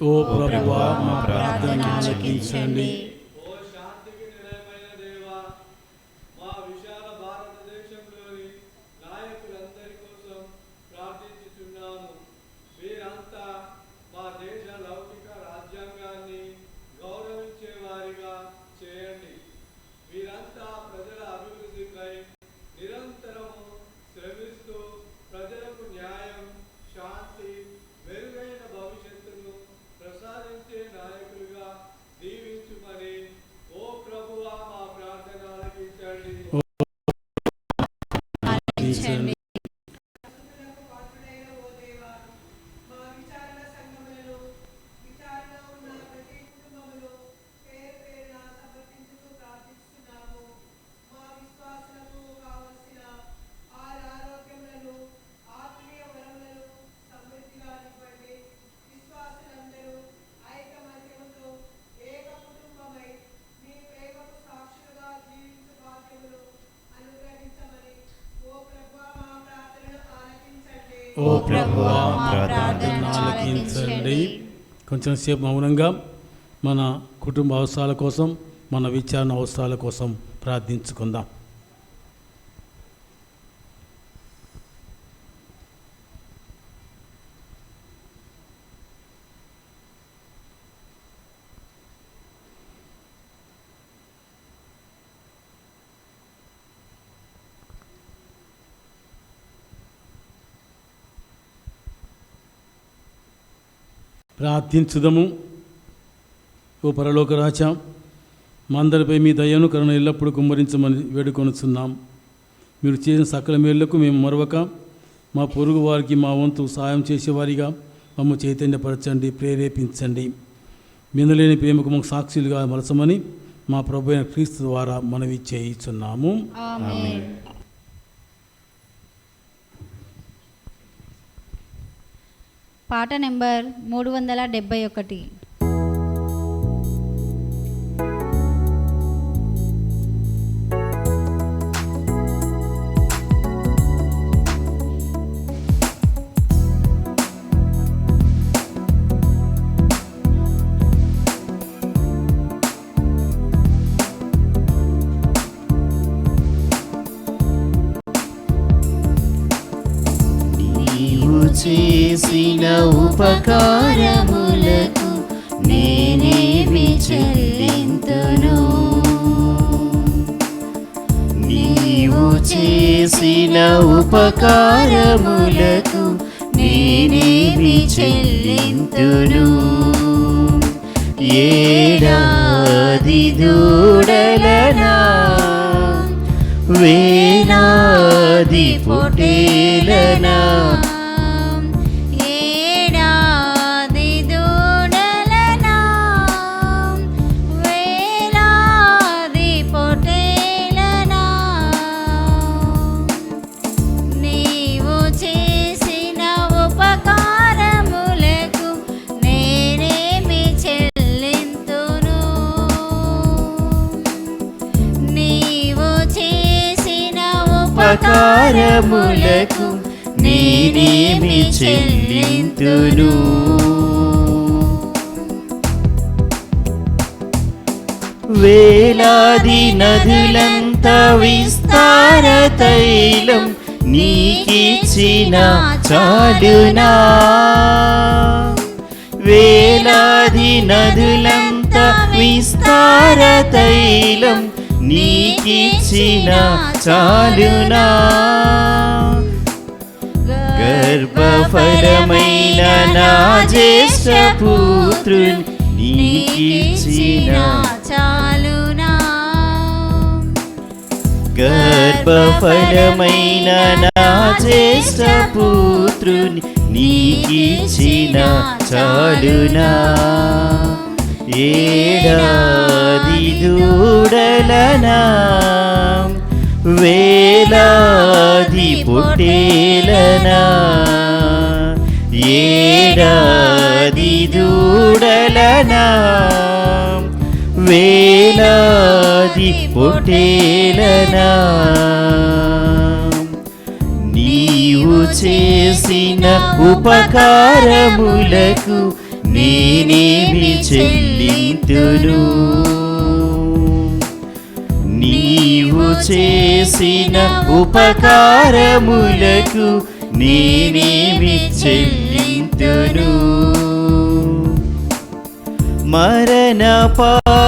ఓ ప్రభువా, మా ప్రార్థన ఆలకించండి. ఓ శాంతికి నిలయమైన దేవా, మా విశాల భారతదేశంలోని నాయకులందరి కోసం ప్రార్థించుచున్నాము. మీరంతా మా దేశ లౌకిక రాజ్యాంగాన్ని గౌరవించే వారిగా చేయండి. మీరంతా ప్రజల అభివృద్ధికై నిరంతరము శ్రమిస్తూ ప్రజలకు న్యాయం, శాంతి, మెరుగైన భవిష్యత్తును ప్రసాదించే నాయకులుగా దీవించుమని ఓ ప్రభువా మా ప్రార్థన ఆలకించండి. ఓ ప్రభువా, మా ప్రార్థన ఆలకించండి. కొంచెం సేపు మౌనంగా మన కుటుంబ అవసరాల కోసం, మన విచారణ అవసరాల కోసం ప్రార్థించుకుందాం. ప్రార్థించుదము. ఓ పరలోక రాజా, మా అందరిపై మీ దయను కరుణ ఎల్లప్పుడూ కుమ్మరించమని వేడుకొనుచున్నాం. మీరు చేసిన సకల మేళ్లకు మేము మరవక మా పొరుగు వారికి మా వంతు సాయం చేసేవారిగా మమ్మ చైతన్యపరచండి, ప్రేరేపించండి. మిందలేని ప్రేమకు మాకు సాక్షులుగా మలచమని మా ప్రభు అయిన క్రీస్తు ద్వారా మనవి చేయుచున్నాము. ఆమేన్. పాట నెంబర్ 371. చేసిన ఉపకారములకు నేనేమి చెల్లింతును? నీవు చేసిన ఉపకారములకు నేనేమి చెల్లింతును? ఏడాది దూడలనా, వేలాది పొట్టేలనా, ఏడాది దూడలనా, వేలాది పొట్టేలనా, నీవు చేసిన ఉపకారములకు నేనేమి చెల్లింతును? నీవు చేసిన ఉపకారములకు నేనేమి చెల్లింతును? వేలాది నదులంత విస్తార తైలం నీకిచ్చిన చాలునా? వేలాది నదులంత విస్తార తైలం నీకిచ్చిన చాలునా? గర్భఫలమైన నా జ్యేష్ఠ పుత్రుని నీకిచ్చిన చాలునా? గర్భఫలమైన నా జ్యేష్ఠ పుత్రుని నీకిచ్చిన చాలునా? ఏడాది దూడలనా, వేలాది పొట్టేలనా, ఏడాది దూడలనా, వేలాది పొట్టేలనా, నీవు చేసిన ఉపకారములకు నేనేమి చెల్లింతును? నీవు చేసిన ఉపకారములకు నేనేమి చెల్లింతును? మరణ పాత్రుడయున్న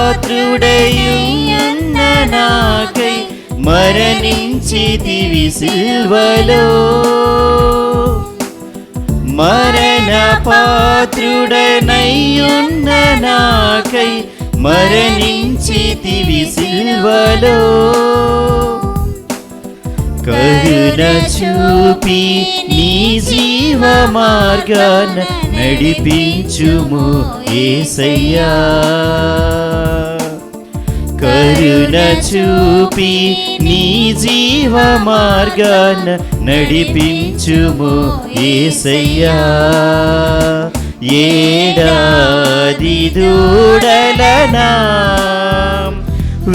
నాకై మరణించితివి సిల్వలో, మరణ పాత్రుడనయ్యున్న నాకై మరణించితివి సిల్వలో, కరుణ చూపి నీ జీవ మార్గాన నడిపించుము యేసయ్యా. కరుణ చూపి నీ జీవ మార్గాన నడిపించుము యేసయ్యా. ఏడాది దూడలనా,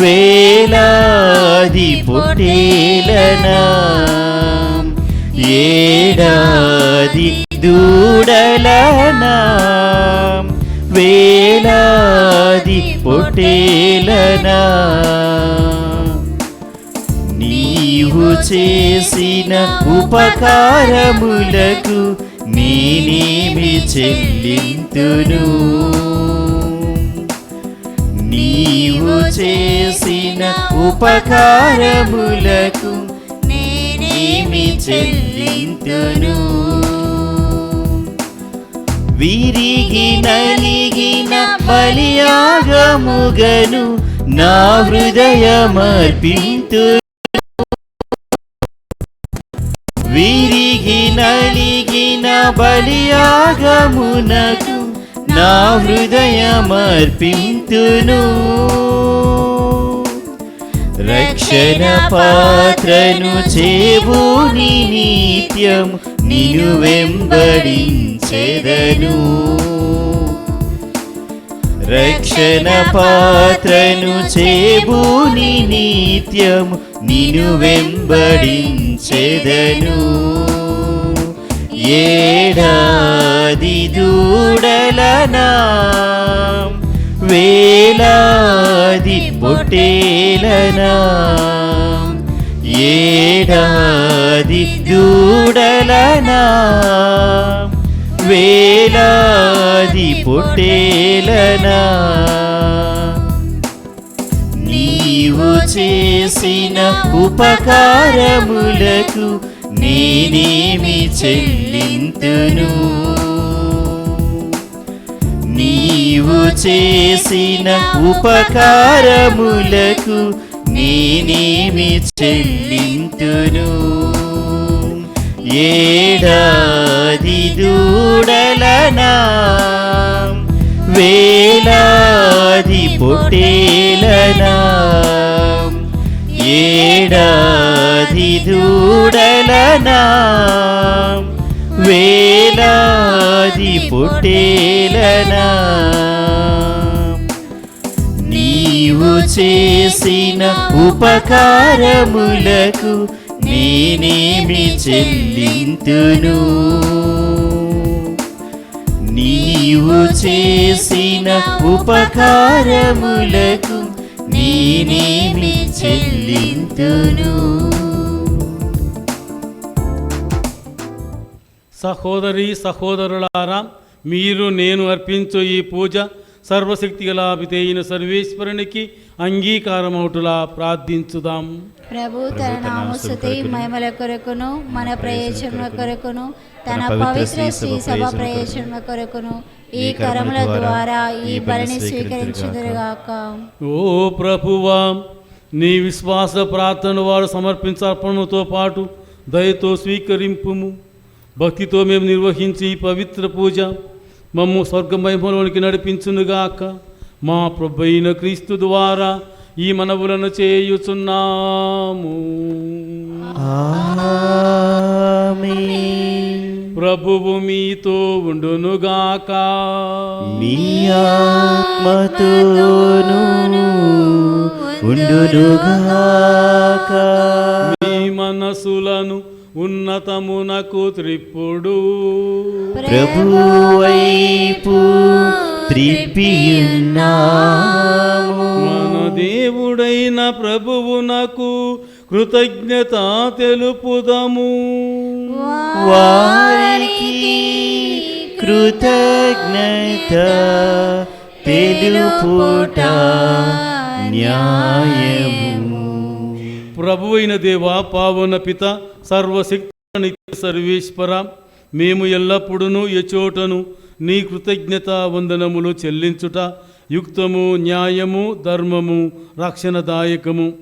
వేలాది పొట్టేలనా, ఏడాది దూడలనా, వేలాది పొట్టేలనా, నీవు చేసిన ఉపకారములకు నేనేమి చెల్లింతును? నీవు చేసిన ఉపకారములకు నేనేమి చెల్లింతును? విరిగి నలిగిన బలియాగముగను నా హృదయమర్పింతు, విరిగి నలిగిన బలియాగమునకు నా హృదయమర్పింతును. రక్షణ పాత్రను చేబూని నిత్యం నిన్ను వెంబడించెదను. రక్షణ పాత్రను చేబూని నిత్యం నిన్ను వెంబడించెదను. ఏడాది దూడలనా, వేలాది పొట్టేలనా, ఏడాది దూడలనా వేలాది పొట్టేలనా నీవు చేసిన ఉపకారములకు నేనేమి చెల్లింతును నీవు చేసిన ఉపకారములకు నేనేమి చెల్లింతును ఏడాది దూడలనా వేలాది పొట్టేలనా ఏడాది దూడలనా వేలాది పొట్టేలనా నీవు చేసిన ఉపకారములకు నేనేమి చెల్లింతును నీవు చేసిన ఉపకారములకు నేనేమి చెల్లింతును. సహోదరి సహోదరులారా, మీరు నేను అర్పించు ఈ పూజ సర్వశక్తి గల పితైన సర్వేశ్వరునికి అంగీకారమౌటులా ప్రార్థించుదాం. ప్రభు తన నామస్తుతి మహిమల కొరకును మన ప్రయోజనముల కొరకును తన పవిత్ర శ్రీ సభ ప్రయోజనముల కొరకును ఈ కరముల ద్వారా ఈ బలిని స్వీకరించుదురుగాక. ఓ ప్రభువా, నీ విశ్వాస ప్రార్థన వారు సమర్పించే అర్పణతో పాటు దయతో స్వీకరింపుము. భక్తితో మేము నిర్వహించి ఈ పవిత్ర పూజ మమ్ము స్వర్గ మహిమలోనికి నడిపించునుగాక. మా ప్రభువైన క్రీస్తు ద్వారా ఈ మనవులను చేయుచున్నాము. ప్రభువు మీతో ఉండునుగాక. మీ ఆత్మతోనూ ఉండునుగాక. మీ మనసులను ఉన్నతమునకు త్రిప్పుడు ప్రభువైపు త్రిప్పియున్నాము. మన దేవుడైన ప్రభువునకు కృతజ్ఞత తెలుపుదము. వారికి కృతజ్ఞత తెలుపుట న్యాయము. ప్రభువైన దేవా, పావన పిత, సర్వశక్తి సర్వేశ్వర, మేము ఎల్లప్పుడూ ఎచోటను నీ కృతజ్ఞత వందనములు చెల్లించుట యుక్తము, న్యాయము, ధర్మము, రక్షణదాయకము.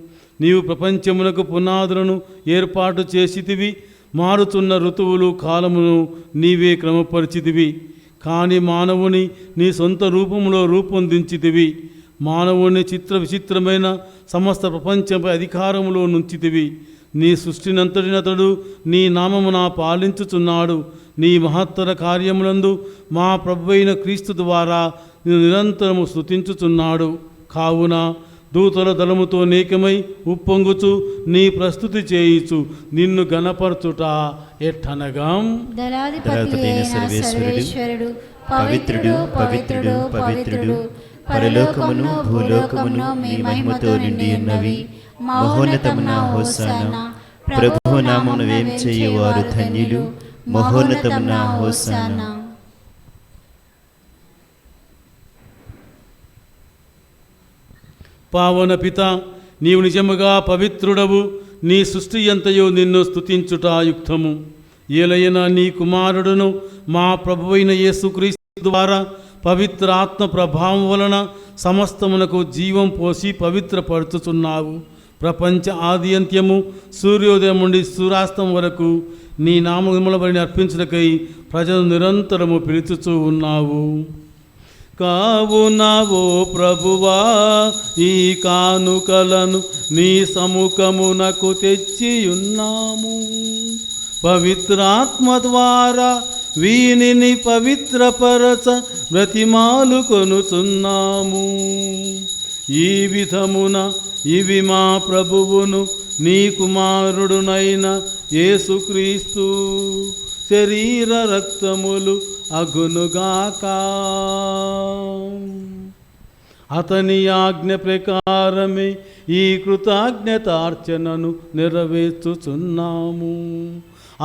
నీవు ప్రపంచమునకు పునాదులను ఏర్పాటు చేసితివి. మారుతున్న ఋతువులు కాలమును నీవే క్రమపరిచితివి. కానీ మానవుని నీ సొంత రూపంలో రూపొందించితివి. మానవుని చిత్ర విచిత్రమైన సమస్త ప్రపంచంపై అధికారములో నుంచితివి. నీ సృష్టినంతటినతడు నీ నామమున పాలించుచున్నాడు. నీ మహత్తర కార్యములందు మా ప్రభువైన క్రీస్తు ద్వారా నిరంతరము స్తుతించుచున్నాడు. కావున దూతల దళముతో నేకమై ఉప్పొంగుచు నీ ప్రస్తుతి చేయుచు నిన్ను గణపరచుట ఎట్టనగా, దళాధిపతి అయిన సర్వేశ్వరుడు పవిత్రుడు పవిత్రుడు పవిత్రుడు, పరలోకమును భూలోకమును మీ మహిమతో నిండి ఉన్నవి. మహోన్నతమున హోసానా. ప్రభువు నామమున వేం చేయువారు ధన్యులు. మహోన్నతమున హోసానా. పావన పిత, నీవు నిజముగా పవిత్రుడవు. నీ సృష్టి ఎంతయో నిన్ను స్తుతించుట యుక్తము. ఏలైన నీ కుమారుడును మా ప్రభువైన యేసుక్రీస్తు ద్వారా పవిత్ర ఆత్మ ప్రభావం వలన సమస్తమునకు జీవం పోసి పవిత్రపరుచుచున్నావు. ప్రపంచ ఆది అంత్యము సూర్యోదయం నుండి సూర్యాస్తం వరకు నీ నామములబడిని అర్పించుటకై ప్రజలు నిరంతరము పిలుచుచూ ఉన్నావు. కావున ఓ ప్రభువా, ఈ కానుకలను నీ సముఖమునకు తెచ్చియున్నాము. పవిత్రాత్మ ద్వారా వీనిని పవిత్రపరచ బ్రతిమాలు కొనుచున్నాము. ఈ విధమున ఇవి మా ప్రభువును నీ కుమారుడునైన యేసుక్రీస్తు శరీర రక్తములు అగునుగాక. అతని ఆజ్ఞ ప్రకారమే ఈ కృతజ్ఞతార్చనను నెరవేర్చుచున్నాము.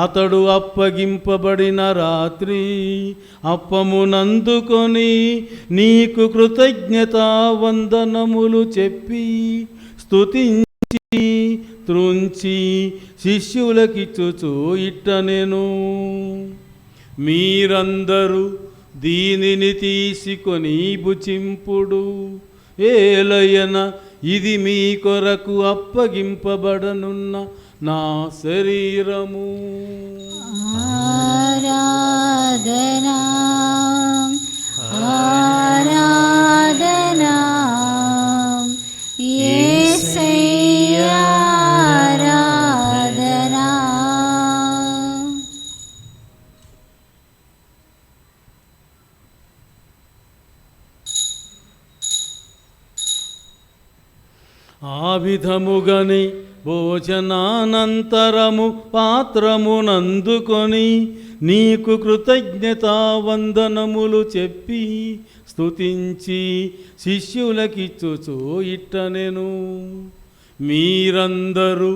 అతడు అప్పగింపబడిన రాత్రి అప్పమునందుకొని నీకు కృతజ్ఞతా వందనములు చెప్పి స్తుతించి త్రుంచి శిష్యులకిచ్చుచు ఇట్టనెను, మీరందరూ దీనిని తీసుకొని భుజింపుడు, ఏలయన ఇది మీ కొరకు అప్పగింపబడనున్న నా శరీరము. ఆరాధనా ఆరాధనా యేసయ్యా ఆరాధనా. ఆ విధముగని భోజనానంతరము పాత్రమునందుకొని నీకు కృతజ్ఞతా వందనములు చెప్పి స్తుతించి శిష్యులకిచ్చుచు ఇట్టనెను, మీరందరూ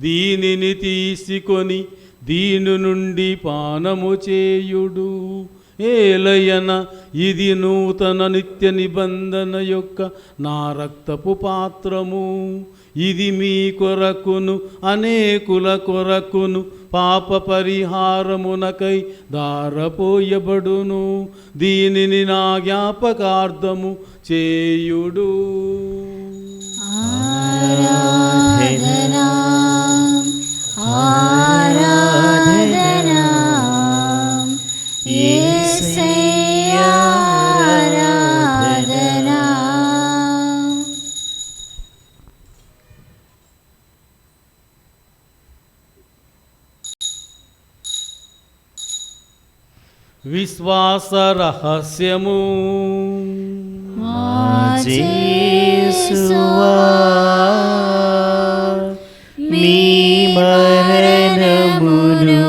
దీనిని తీసుకొని దీని నుండి పానము చేయుడు, ఏలయన ఇది నూతన నిత్య నిబంధన యొక్క నా రక్తపు పాత్రము. ఇది మీ కొరకును అనేకుల కొరకును పాప పరిహారమునకై దారపోయబడును. దీనిని నా జ్ఞాపకార్థము చేయుడు. ఆరాధనా ఆరాధనా యేసయ్యా ఆరాధనా. విశ్వాస రహస్యము. మా యేసువా, మీ మరణమును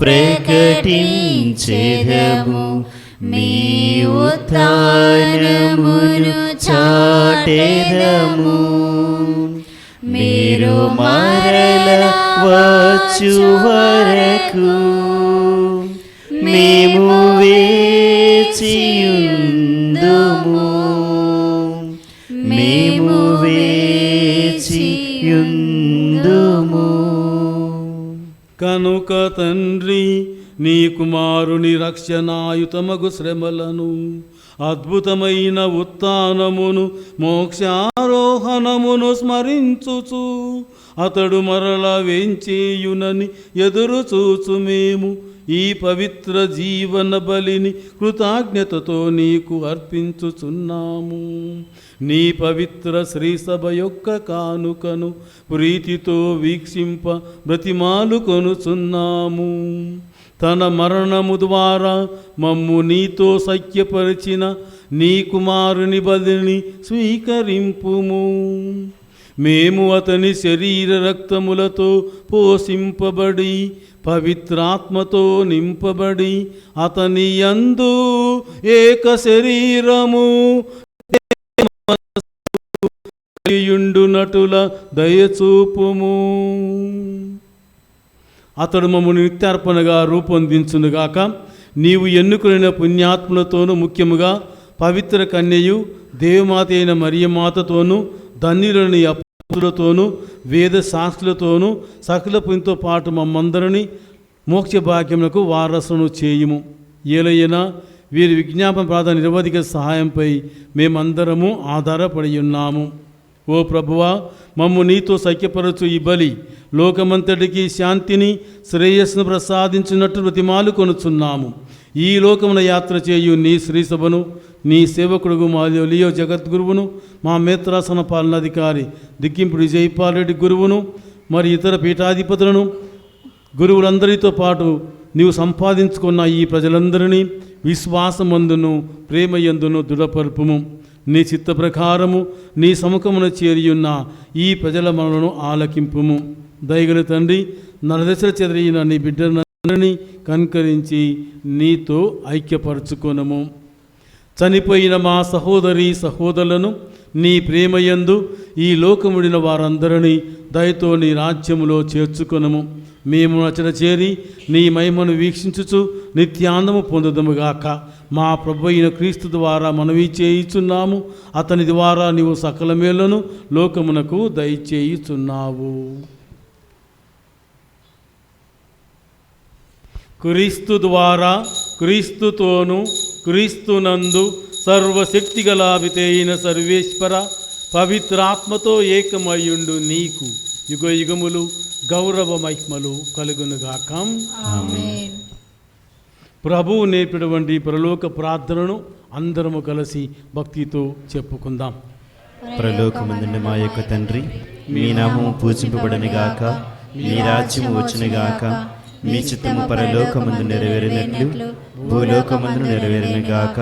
ప్రకటించెదము, మీ ఉత్థానమును చాటెదము. మీరు మరల వచ్చు వరకు మేము వేచియుందుము, మేము వేచియుందుము. కనుక తండ్రి, నీ కుమారుని రక్షణాయుతమగు శ్రమలను, అద్భుతమైన ఉత్థానమును, మోక్షారోహణమును స్మరించుచు అతడు మరల వేంచేయునని ఎదురు చూచు మేము ఈ పవిత్ర జీవన బలిని కృతజ్ఞతతో నీకు అర్పించుచున్నాము. నీ పవిత్ర శ్రీసభ యొక్క కానుకను ప్రీతితో వీక్షింప బ్రతిమాలు కొనుచున్నాము. తన మరణము ద్వారా మమ్ము నీతో సఖ్యపరిచిన నీ కుమారుని బలిని స్వీకరింపుము. మేము అతని శరీర రక్తములతో పోషింపబడి పవిత్రాత్మతో నింపబడి అతని యందు ఏక శరీరము యుండునటుల దయచూపుము. అతడు మమ్మల్ని నిత్యార్పణగా రూపొందించునుగాక. నీవు ఎన్నుకున్న పుణ్యాత్ములతోనూ, ముఖ్యముగా పవిత్ర కన్యయు దేవమాత అయిన మరియమాతతోనూ, ధన్యులని అపోస్తులతోనూ, వేద శాస్త్రులతోనూ, సకల పుణ్యంతో పాటు మమ్మందరినీ మోక్ష భాగ్యములకు వారసును చేయుము. ఏలైనా వీరి విజ్ఞాపన ప్రార్థన నిరవధిక సహాయంపై మేమందరము ఆధారపడి ఉన్నాము. ఓ ప్రభువా, మమ్ము నీతో సఖ్యపరచు ఈ బలి లోకమంతటికి శాంతిని, శ్రేయస్సును ప్రసాదించినట్టు బ్రతిమాలు కొనుచున్నాము. ఈ లోకమున యాత్ర చేయు నీ శ్రీసభను, నీ సేవకుడుగు మా లియో జగద్గురువును, మా మేత్రాసన పాలనాధికారి దిక్కింపుడి జైపాల్ రెడ్డి గురువును, మరి ఇతర పీఠాధిపతులను, గురువులందరితో పాటు నీవు సంపాదించుకున్న ఈ ప్రజలందరినీ విశ్వాసమందును ప్రేమయందును దృఢపరుపుము. నీ చిత్త ప్రకారము నీ సముఖమున చేరియున్న ఈ ప్రజల మనలను ఆలకింపుము. దయగల తండ్రి, నరదశలు చెదిరిన నీ బిడ్డలందరినీ కనికరించి నీతో ఐక్యపరచుకొనము. చనిపోయిన మా సహోదరి సహోదరులను నీ ప్రేమయందు ఈ లోకముడిన వారందరినీ దయతో నీ రాజ్యములో చేర్చుకొనము. మేము నచ్చట చేరి నీ మహిమను వీక్షించుచు నిత్యానందము పొందుదముగాక. మా ప్రభు అయిన క్రీస్తు ద్వారా మనవి చేయుచున్నాము. అతని ద్వారా నీవు సకల మేళ్లను లోకమునకు దయచేయుచున్నావు. క్రీస్తు ద్వారా, క్రీస్తుతోను, క్రీస్తునందు సర్వశక్తిగల పితైన సర్వేశ్వర పవిత్రాత్మతో ఏకమయ్యుండు నీకు యుగ యుగములు గౌరవ మహిమలు కలుగునుగాక. ఆమేన్. ప్రభువు నేర్పినటువంటి పరలోక ప్రార్థనను అందరము కలిసి భక్తితో చెప్పుకుందాం. పరలోకమందున్న మా యొక్క తండ్రి, మీ నామము పూజింపబడనుగాక, మీ రాజ్యము వచ్చునుగాక, మీ చిత్తము పరలోకమందు నెరవేరినట్లు భూలోకమందు నెరవేరునుగాక.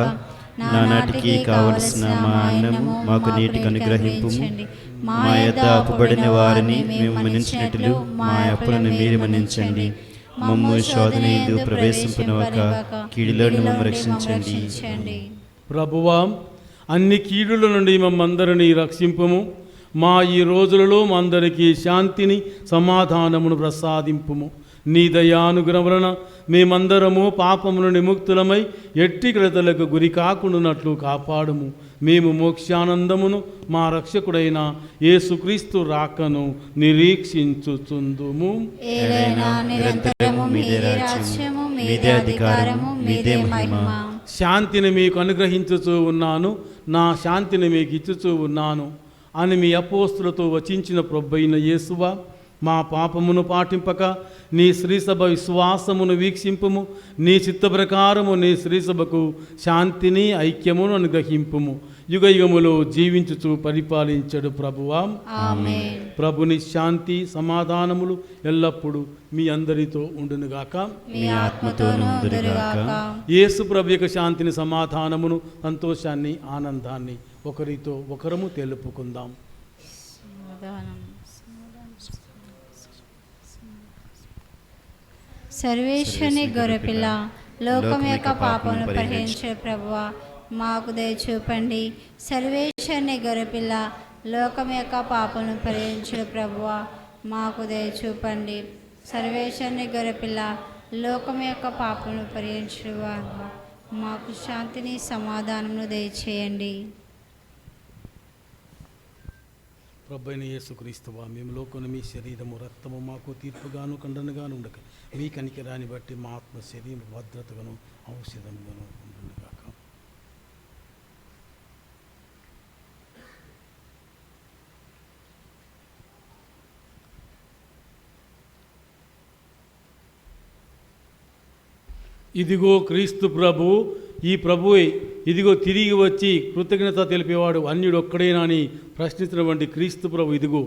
నానాటికి కావలసిన మా అన్నము మాకు నీటికి అనుగ్రహింపుము. మా యొద్ద అప్పుబడిన వారిని మేము మన్నించినట్లు మా అప్పులను మీరు మన్నించండి. మమ్ము శోధన యందు ప్రవేశింపనివ్వక కీడులో మమ్ము రక్షించండి. ప్రభువా, అన్ని కీడుల నుండి మమ్మందరినీ రక్షింపుము. మా ఈ రోజులలో మా అందరికీ శాంతిని సమాధానమును ప్రసాదింపుము. నీ దయానుగ్రహం వలన మేమందరము పాపమును విముక్తులమై ఎట్టి క్రతలకు గురి కాకుండానట్లు కాపాడుము. మేము మోక్షానందమును మా రక్షకుడైన యేసుక్రీస్తు రాకను నిరీక్షించుచుందుము. నిరంతరము మీదే రాజ్యము, మీదే అధికారము, మీదే మహిమ. శాంతిని మీకు అనుగ్రహించుచూ ఉన్నాను, నా శాంతిని మీకు ఇచ్చుచూ ఉన్నాను అని మీ అపోస్తులతో వచించిన ప్రభువైన యేసువా, మా పాపమును పాటింపక నీ శ్రీసభ విశ్వాసమును వీక్షింపుము. నీ చిత్త ప్రకారము నీ శ్రీసభకు శాంతిని ఐక్యమును అనుగ్రహింపుము. యుగ యుగములో జీవించుచు పరిపాలించడు ప్రభువా. ఆమేన్. ప్రభుని శాంతి సమాధానములు ఎల్లప్పుడూ మీ అందరితో ఉండునుగాక. మీ ఆత్మతోనూ ఉండునుగాక. యేసు ప్రభు యొక్క శాంతిని, సమాధానమును, సంతోషాన్ని, ఆనందాన్ని ఒకరితో ఒకరము తెలుపుకుందాం. సర్వేశ్వరుని గొర్రెపిల్ల, లోకం యొక్క పాపమును పరిహరించే ప్రభువా, మాకు దయ చూపండి. సర్వేశ్వరుని గొర్రెపిల్ల, లోకం యొక్క పాపమును పరిహరించే ప్రభువా, మాకు దయ చూపండి. సర్వేశ్వరుని గొర్రెపిల్ల, లోకం యొక్క పాపమును పరిహరించే మాకు శాంతిని సమాధానమును దయచేయండి. ప్రభువైన యేసుక్రీస్తువా, మేము లోకమున మీ శరీరము రక్తము మాకు తీర్పుగాను ఖండనగాను ఉండక మీ కనికరాన్ని బట్టి మా ఆత్మ శరీరం భద్రతగాను ఔషధముగాను ఉండునుగాక. ఇదిగో క్రీస్తు ప్రభు, ఈ ప్రభువే, ఇదిగో తిరిగి వచ్చి కృతజ్ఞత తెలిపేవాడు అన్యుడు ఒక్కడేనా అని ప్రశ్నించినటువంటి క్రీస్తు ప్రభు ఇదిగో.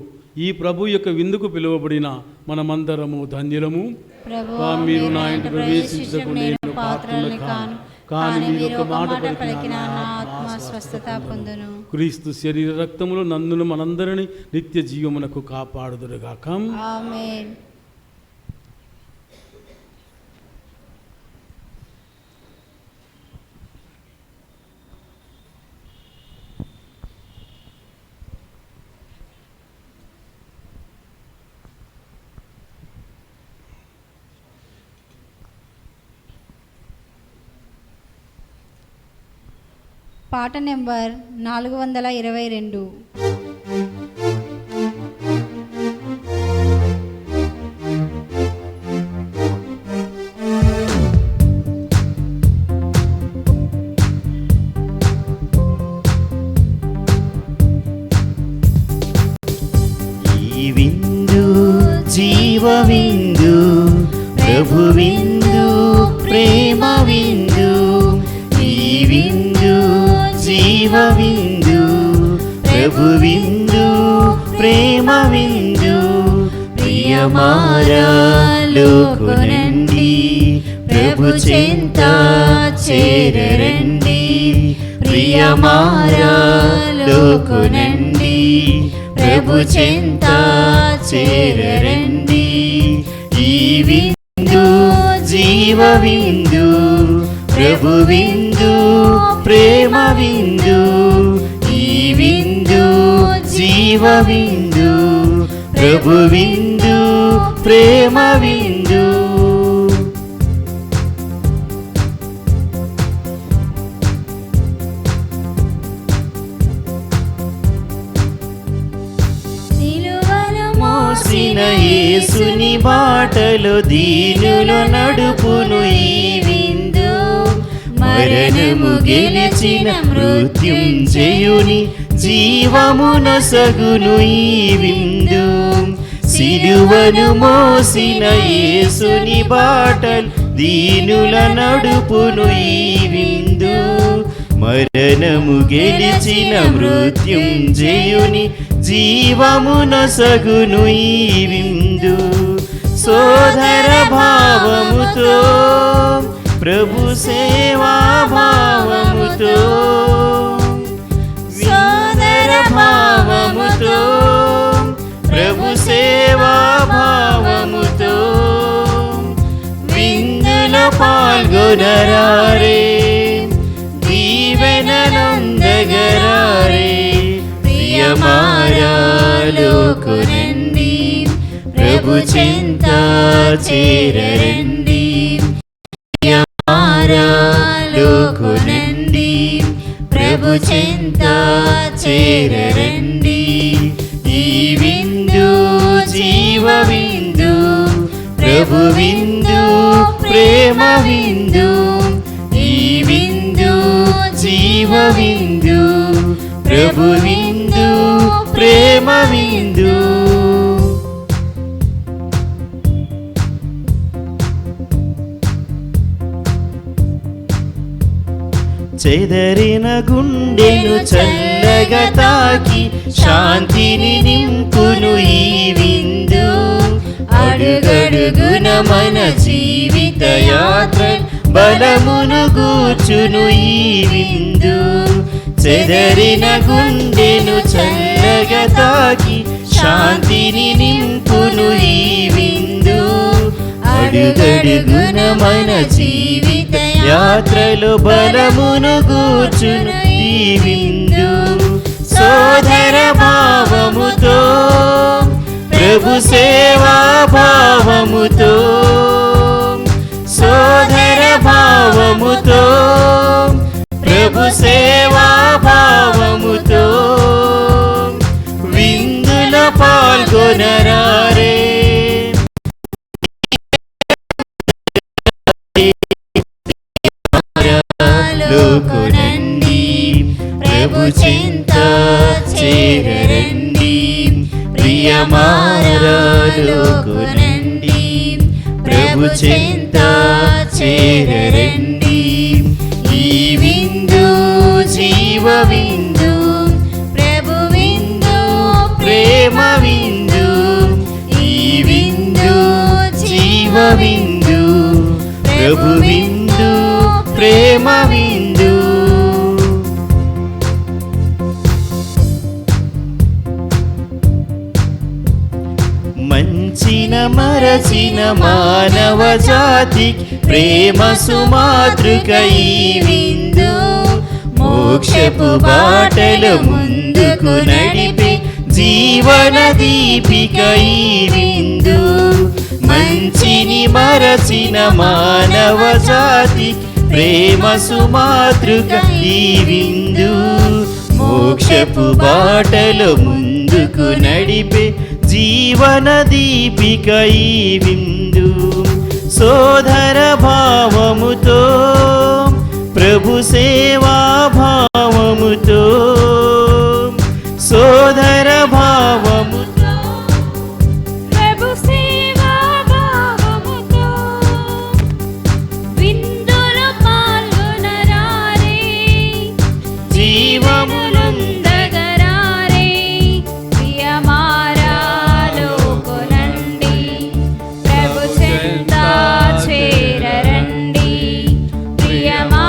ఈ ప్రభు యొక్క విందుకు పిలువబడిన మనమందరము ధన్యులము. ప్రభువా, మీరు నా ఇంటి ప్రవేశించకు నేను పాత్రని కాను, కానీ మీరు ఒక మాట పలికిన నా ఆత్మ స్వస్థత పొందును. క్రీస్తు శరీర రక్తములు నందును మనందరినీ నిత్య జీవమునకు కాపాడుదురుగాక. ఆమేన్. పాట నెంబర్ 422. ఈ విందు జీవ విందు, ప్రభు విందు, ప్రేమ విందు. ఈ విందు జీవ విందు, ప్రభు విందు, ప్రేమ విందు. ప్రియమారా లోకునండి, ప్రభు చెంత చేరండి. ప్రియమారా లోకునండి, ప్రభు చెంత చేరండి. ఈ విందు జీవ విందు, ప్రభు విందు, ప్రేమ జీవ విందు, ప్రభు విందు, ప్రేమ విందు. మోసిన యేసుని బాటలో దీనులు నడుపును ఈ విందు, మరణము గెలిచిన మృత్యుంజయుని జీవమునొసగును ఈ విందు. సిలువను మోసిన యేసుని బాటలు దీనుల నడుపును ఈ విందు, మరణము గెలిచిన మృత్యుంజయుని జీవమునొసగును ఈ విందు. సోదర భావముతో ప్రభు సేవా భావముతో, సోదర భావముతో ప్రభు సేవా భావముతో విందులో పాల్గొనరారే, దీవెనలొందగరారే. ప్రియమారాలోకొనండి, ప్రభు చెంత చేరరండి. ప్రియమారాలోకొనండి, ప్రభు చెంత చేరరండి. ఈ విందు జీవ విందు, ప్రభు విందు, ప్రేమ విందు. ఈ విందు జీవ విందు, ప్రభు విందు, ప్రేమ విందు. చెదరిన గుండెను చల్లగా తాకి శాంతిని నింపును ఈ విందు. అడుగడుగున మన జీవిత యాత్ర బలమును గూర్చును ఈ విందు. చెదరిన గుండెను చల్లగా తాకి శాంతిని నింపును ఈ విందు. అడుగడుగున మన జీవిత యాత్రలో బలమును గూర్చును ఈ విందు. సోదర భావముతో ప్రభు సేవా భావముతో, సోదర భావముతో ప్రభు సేవా భావముతో విందులో పాల్గొనరారే. లోకొనండి, ప్రభు చెంత చేరరండి. ప్రియమారాలోకొనండి, ప్రభు చెంత చేరరండి. ఈ విందు జీవ విందు, ప్రభు విందు, ప్రేమ విందు. ఈ విందు జీవ విందు, ప్రభు విందు, ప్రేమ విందు. మంచిన మరచిన మానవ జాతికి ప్రేమ సుమాతృక ఈ విందు. మోక్షపు బాటలు ముందుకు నడిపే జీవన దీపిక ఈ విందు. మంచిని మరచిన మానవ జాతికి ప్రేమ సుమాతృక ఈ విందు. మోక్షపు బాటలు ముందుకు నడిపే జీవన దీపిక ఈ విందు. సోదర భావముతో ప్రభు సేవా భావముతో, సోదర భావముతో ప్రభు సేవా భావముతో విందులో పాల్గొనరారే, జీవమునందగరారే. ప్రియమారాలోకొనండి, ప్రభు చెంత చేరరండి. ప్రియమారాలోకొనండి,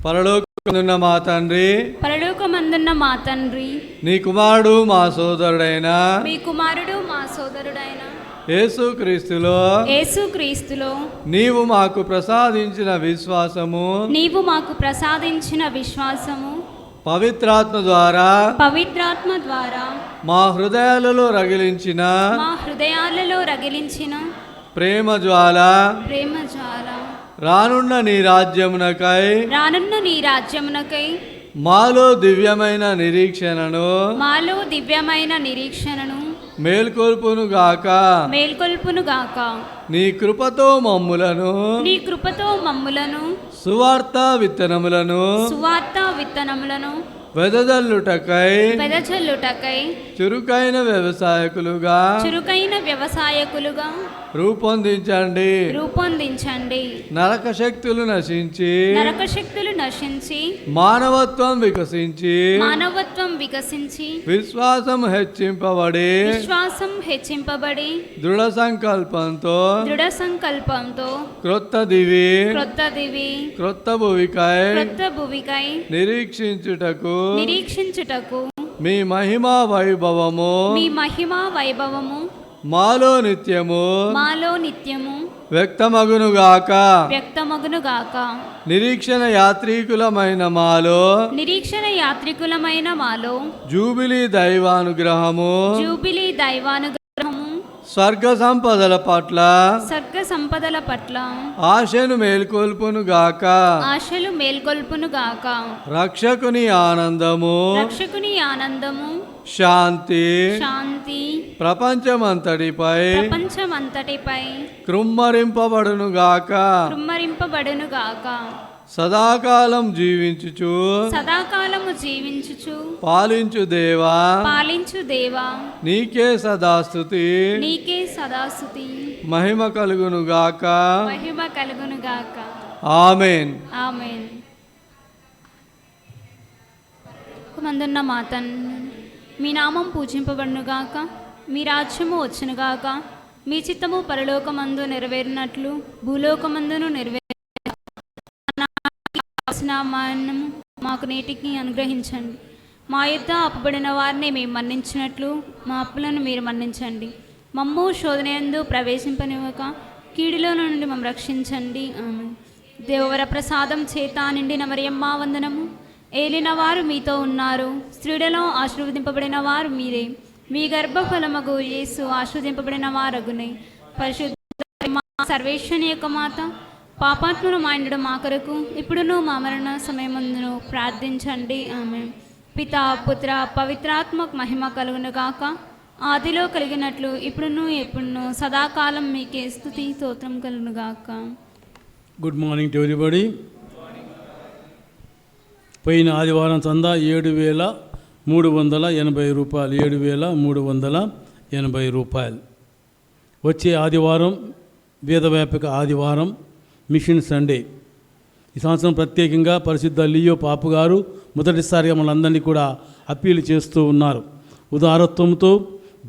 పరలోకమందున్న మా తండ్రి, పరలోకమందున్న మా తండ్రి, నీ కుమారుడు మా సోదరుడైన మీ కుమారుడు మా సోదరుడైన యేసుక్రీస్తులో యేసుక్రీస్తులో నీవు మాకు ప్రసాదించిన విశ్వాసము, నీవు మాకు ప్రసాదించిన విశ్వాసము పవిత్రాత్మ ద్వారా మా హృదయాలలో రగిలించిన ప్రేమ జ్వాల రానున్న నీ రాజ్యమునకై మాలో దివ్యమైన నిరీక్షణను మేల్కొల్పును గాక. నీ కృపతో మమ్ములను సువార్త విత్తనములను వెదజల్లుటకై చురుకైన వ్యవసాయకులుగా రూపొందించండి. నరక శక్తులు నశించి మానవత్వం వికసించి విశ్వాసం హెచ్చింపబడి దృఢ సంకల్పంతో క్రొత్త దివి క్రొత్త భువికై నిరీక్షించుటకు మీ మహిమా వైభవము మాలో నిత్యము వ్యక్తమగునుగాక. నిరీక్షణ యాత్రికులమైన మాలో జూబిలీ దైవానుగ్రహము స్వర్గ సంపదల పట్ల ఆశను మేల్కొల్పును గాక. రక్షకుని ఆనందము శాంతి ప్రపంచమంతటిపై కృమ్మరింపబడును గాక. సదాకాలం జీవించుచు పాలించు దేవా నీకే సదాస్తుతి మహిమ కలుగును గాక. ఆమేన్. మందున్న మా తండ్రి, మీ నామం పూజింపబడునుగాక, మీ రాజ్యము వచ్చునుగాక, మీ చిత్తము పరలోకమందు నెరవేరినట్లు భూలోకమందును మాకు నేటికి అనుగ్రహించండి. మా యుద్ధ అప్పుబడిన వారిని మేము మన్నించినట్లు మా అప్పులను మీరు మన్నించండి. మమ్ము శోధనయందు ప్రవేశింపనివ్వక కీడులో నుండి మమ్మల్ని రక్షించండి. ఆమేన్. దేవవర ప్రసాదం చేత నిండిన మరియమ్మ వందనము. ఏలిన వారు మీతో ఉన్నారు, స్త్రీలలో ఆశీర్వదింపబడిన వారు మీరే. మీ గర్భఫలమగు యేసు ఆశీర్వదింపబడిన వారగునే. పరిశుద్ధ సర్వేశ్వని యొక్క మాత, పాపాత్ములు మాండడు మా కొరకు ఇప్పుడును మా మరణ సమయమందును ప్రార్థించండి. ఆమె పితా పుత్ర పవిత్రాత్మక మహిమ కలుగును గాక. ఆదిలో కలిగినట్లు ఇప్పుడును ఎప్పుడును సదాకాలం మీకే స్తుతి స్తోత్రం కలుగును గాక. Good morning to everybody. పోయిన ఆదివారం చందా 7,380 రూపాయలు. 7,380 రూపాయలు. వచ్చే ఆదివారం వేదవ్యాపక ఆదివారం, మిషన్ సండే. ఈ సంవత్సరం ప్రత్యేకంగా పరిశుద్ధ లియో పాపు గారు మొదటిసారిగా మనందరినీ కూడా అప్పీలు చేస్తూ ఉన్నారు. ఉదారత్వంతో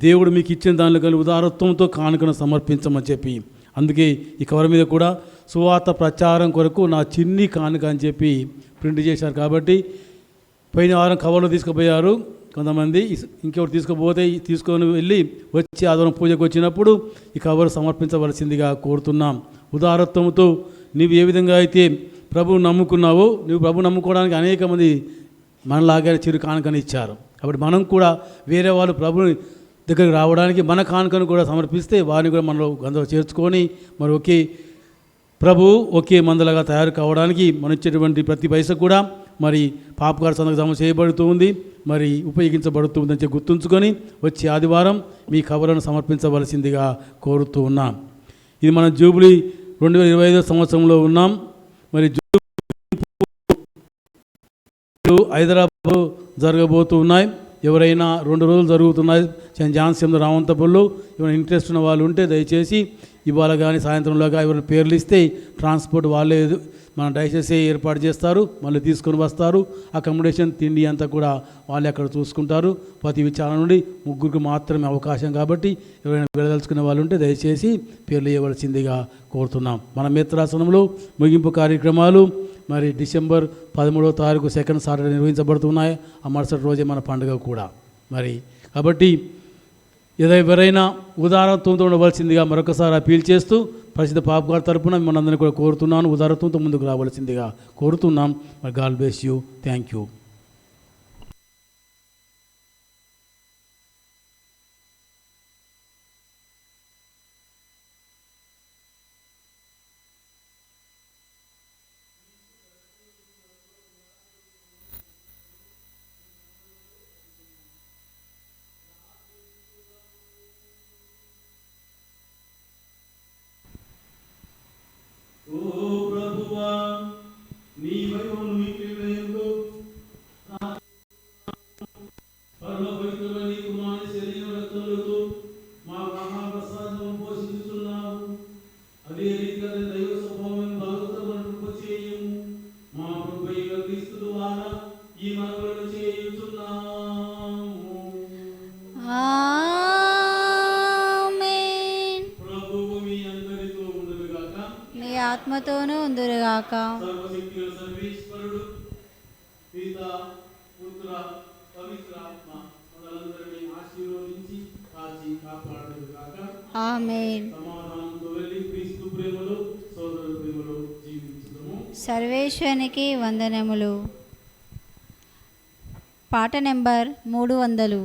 దేవుడు మీకు ఇచ్చిన దానిలో కలిగి ఉదారత్వంతో కానుకను సమర్పించమని చెప్పి, అందుకే ఈ కవర్ మీద కూడా సువార్త ప్రచారం కొరకు నా చిన్ని కానుక అని చెప్పి ప్రింట్ చేశారు. కాబట్టి పోయిన వారం కవర్లో తీసుకుపోయారు కొంతమంది, ఇంకెవరు తీసుకొని వెళ్ళి వచ్చి ఆదివారం పూజకు వచ్చినప్పుడు ఈ కవర్ సమర్పించవలసిందిగా కోరుతున్నాం. ఉదారత్వంతో నీవు ఏ విధంగా అయితే ప్రభువు నమ్ముకున్నావో, నువ్వు ప్రభు నమ్ముకోవడానికి అనేక మంది మనలాగే చిరు కానుకని ఇచ్చారు. కాబట్టి మనం కూడా వేరే వాళ్ళు ప్రభుని దగ్గరికి రావడానికి మన కానుకను కూడా సమర్పిస్తే వారిని కూడా మనలో అందరూ చేర్చుకొని మరి ఒకే మందలుగా తయారు కావడానికి మనం ఇచ్చేటువంటి ప్రతి పైసా కూడా మరి పాపగారి సందర్భంగా జమ చేయబడుతూ ఉంది, మరి ఉపయోగించబడుతుందని చెప్పి గుర్తుంచుకొని వచ్చే ఆదివారం మీ కవర్లను సమర్పించవలసిందిగా కోరుతూ ఉన్నాం. ఇది మన జూబ్లీ 2025 సంవత్సరంలో ఉన్నాం. మరి హైదరాబాద్ జరగబోతూ ఉన్నాయి. ఎవరైనా 2 రోజులు జరుగుతున్నాయి సెయింట్ జాన్స్ రావంతపూర్లో. ఏమైనా ఇంట్రెస్ట్ ఉన్న వాళ్ళు ఉంటే దయచేసి ఇవాళ కానీ సాయంత్రంలోగా ఎవరైనా పేర్లు ఇస్తే ట్రాన్స్పోర్ట్ వాళ్ళే మన దయచేసి ఏర్పాటు చేస్తారు, మళ్ళీ తీసుకొని వస్తారు. అకామిడేషన్ తిండి అంతా కూడా వాళ్ళే అక్కడ చూసుకుంటారు. ప్రతి విచారణ నుండి 3 మాత్రమే అవకాశం. కాబట్టి ఎవరైనా వెళ్ళదలుచుకునే వాళ్ళు ఉంటే దయచేసి పేర్లు ఇవ్వవలసిందిగా కోరుతున్నాం. మన మిత్రాసనంలో ముగింపు కార్యక్రమాలు మరి డిసెంబర్ 13వ తారీఖు సెకండ్ సాటర్డే నిర్వహించబడుతున్నాయి. ఆ మరుసటి రోజే మన పండుగ కూడా. మరి కాబట్టి ఎవరైనా ఉదారత్వంతో ఉండవలసిందిగా మరొకసారి అపీల్ చేస్తూ ప్రసిద్ధ పాప్ గారి తరపున మనందరినీ కూడా కోరుతున్నాను, ఉదారత్వంతో ముందుకు రావాల్సిందిగా కోరుతున్నాం. మరి god bless you. Thank you. ఓ ప్రభువా, నీ వైభవమును విక్రయించు. పరమపవిత్రమైన నీ కుమారుని శరీర రక్తములతో మా మహాప్రసాదము పోషించుచున్నావు. అదే రీతిగా దైవ స్వభావం భాగవతమును చేయము. మా ప్రభువైన క్రీస్తు ద్వారా ఈ మనవులను చేయుచున్నాము. ఆమేన్. ప్రభువు మీ అందరితో ఉండునుగాక. మీ ఆత్మతోనూ ఉందురుగాక. సర్వశక్తిగల సర్వేశ్వరుడు పితా పుత్ర పవిత్రాత్మ మనందరినీ ఆశీర్వదించి కాచి కాపాడుగాక. ఆమేన్. సమాధానంతో వెళ్ళి క్రీస్తు ప్రేమలో సోదర ప్రేమలో జీవించుదాము. సర్వేశ్వరునికి వందనములు. పాట నెంబర్ 300.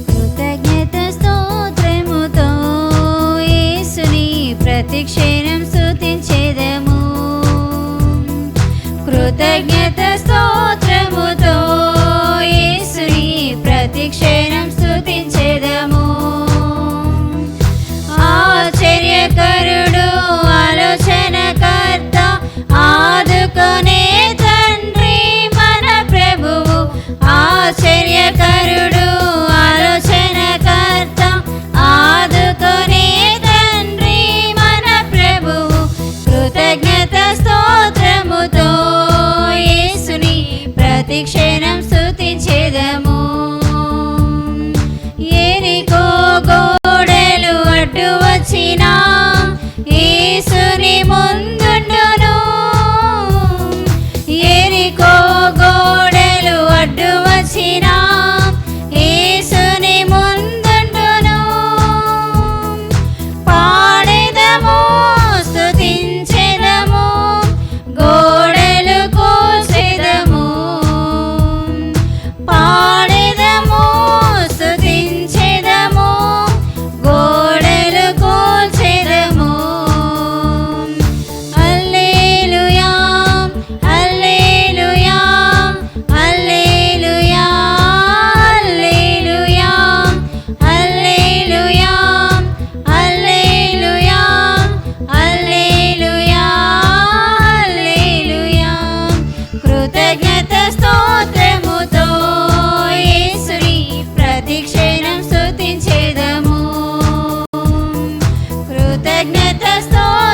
కృతజ్ఞత స్తోత్రముతో యేసుని ప్రతిక్షణం స్తుతించెదము. కృతజ్ఞత స్తోత్రముతో యేసుని ప్రతిక్షణం స్తుతించెదము. ఆశ్చర్యకరుడు, ఆలోచనకర్త, ఆదుకునే తండ్రి మన ప్రభువు. ఆశ్చర్యకరుడు, ఆలోచనకర్త, ఆదుకునే తండ్రి మన ప్రభువు. కృతజ్ఞత స్తోత్రముతో యేసుని ప్రతిక్షణం స్తుతించెదము. ఎరికో గోడలు అడ్డు వచ్చినా యేసుని ముందుండును. ఎరికో గోడలు అడ్డు వచ్చినా యేసుని ముందుండును. పాడెదము, స్తుతించెదము, గోడలు కూల్చెదము. పాడెదము, స్తుతించెదము, గోడలు కూల్చెదము. హల్లెలూయా, హల్లెలూయా, హల్లెలూయా, హల్లెలూయా, హల్లెలూయా, హల్లెలూయా, హల్లెలూయా, హల్లెలూయా. కృతజ్ఞత స్తోత్రముతో యేసుని ప్రతిక్షణం స్తుతించెదము. కృతజ్ఞత స్తోత్రముతో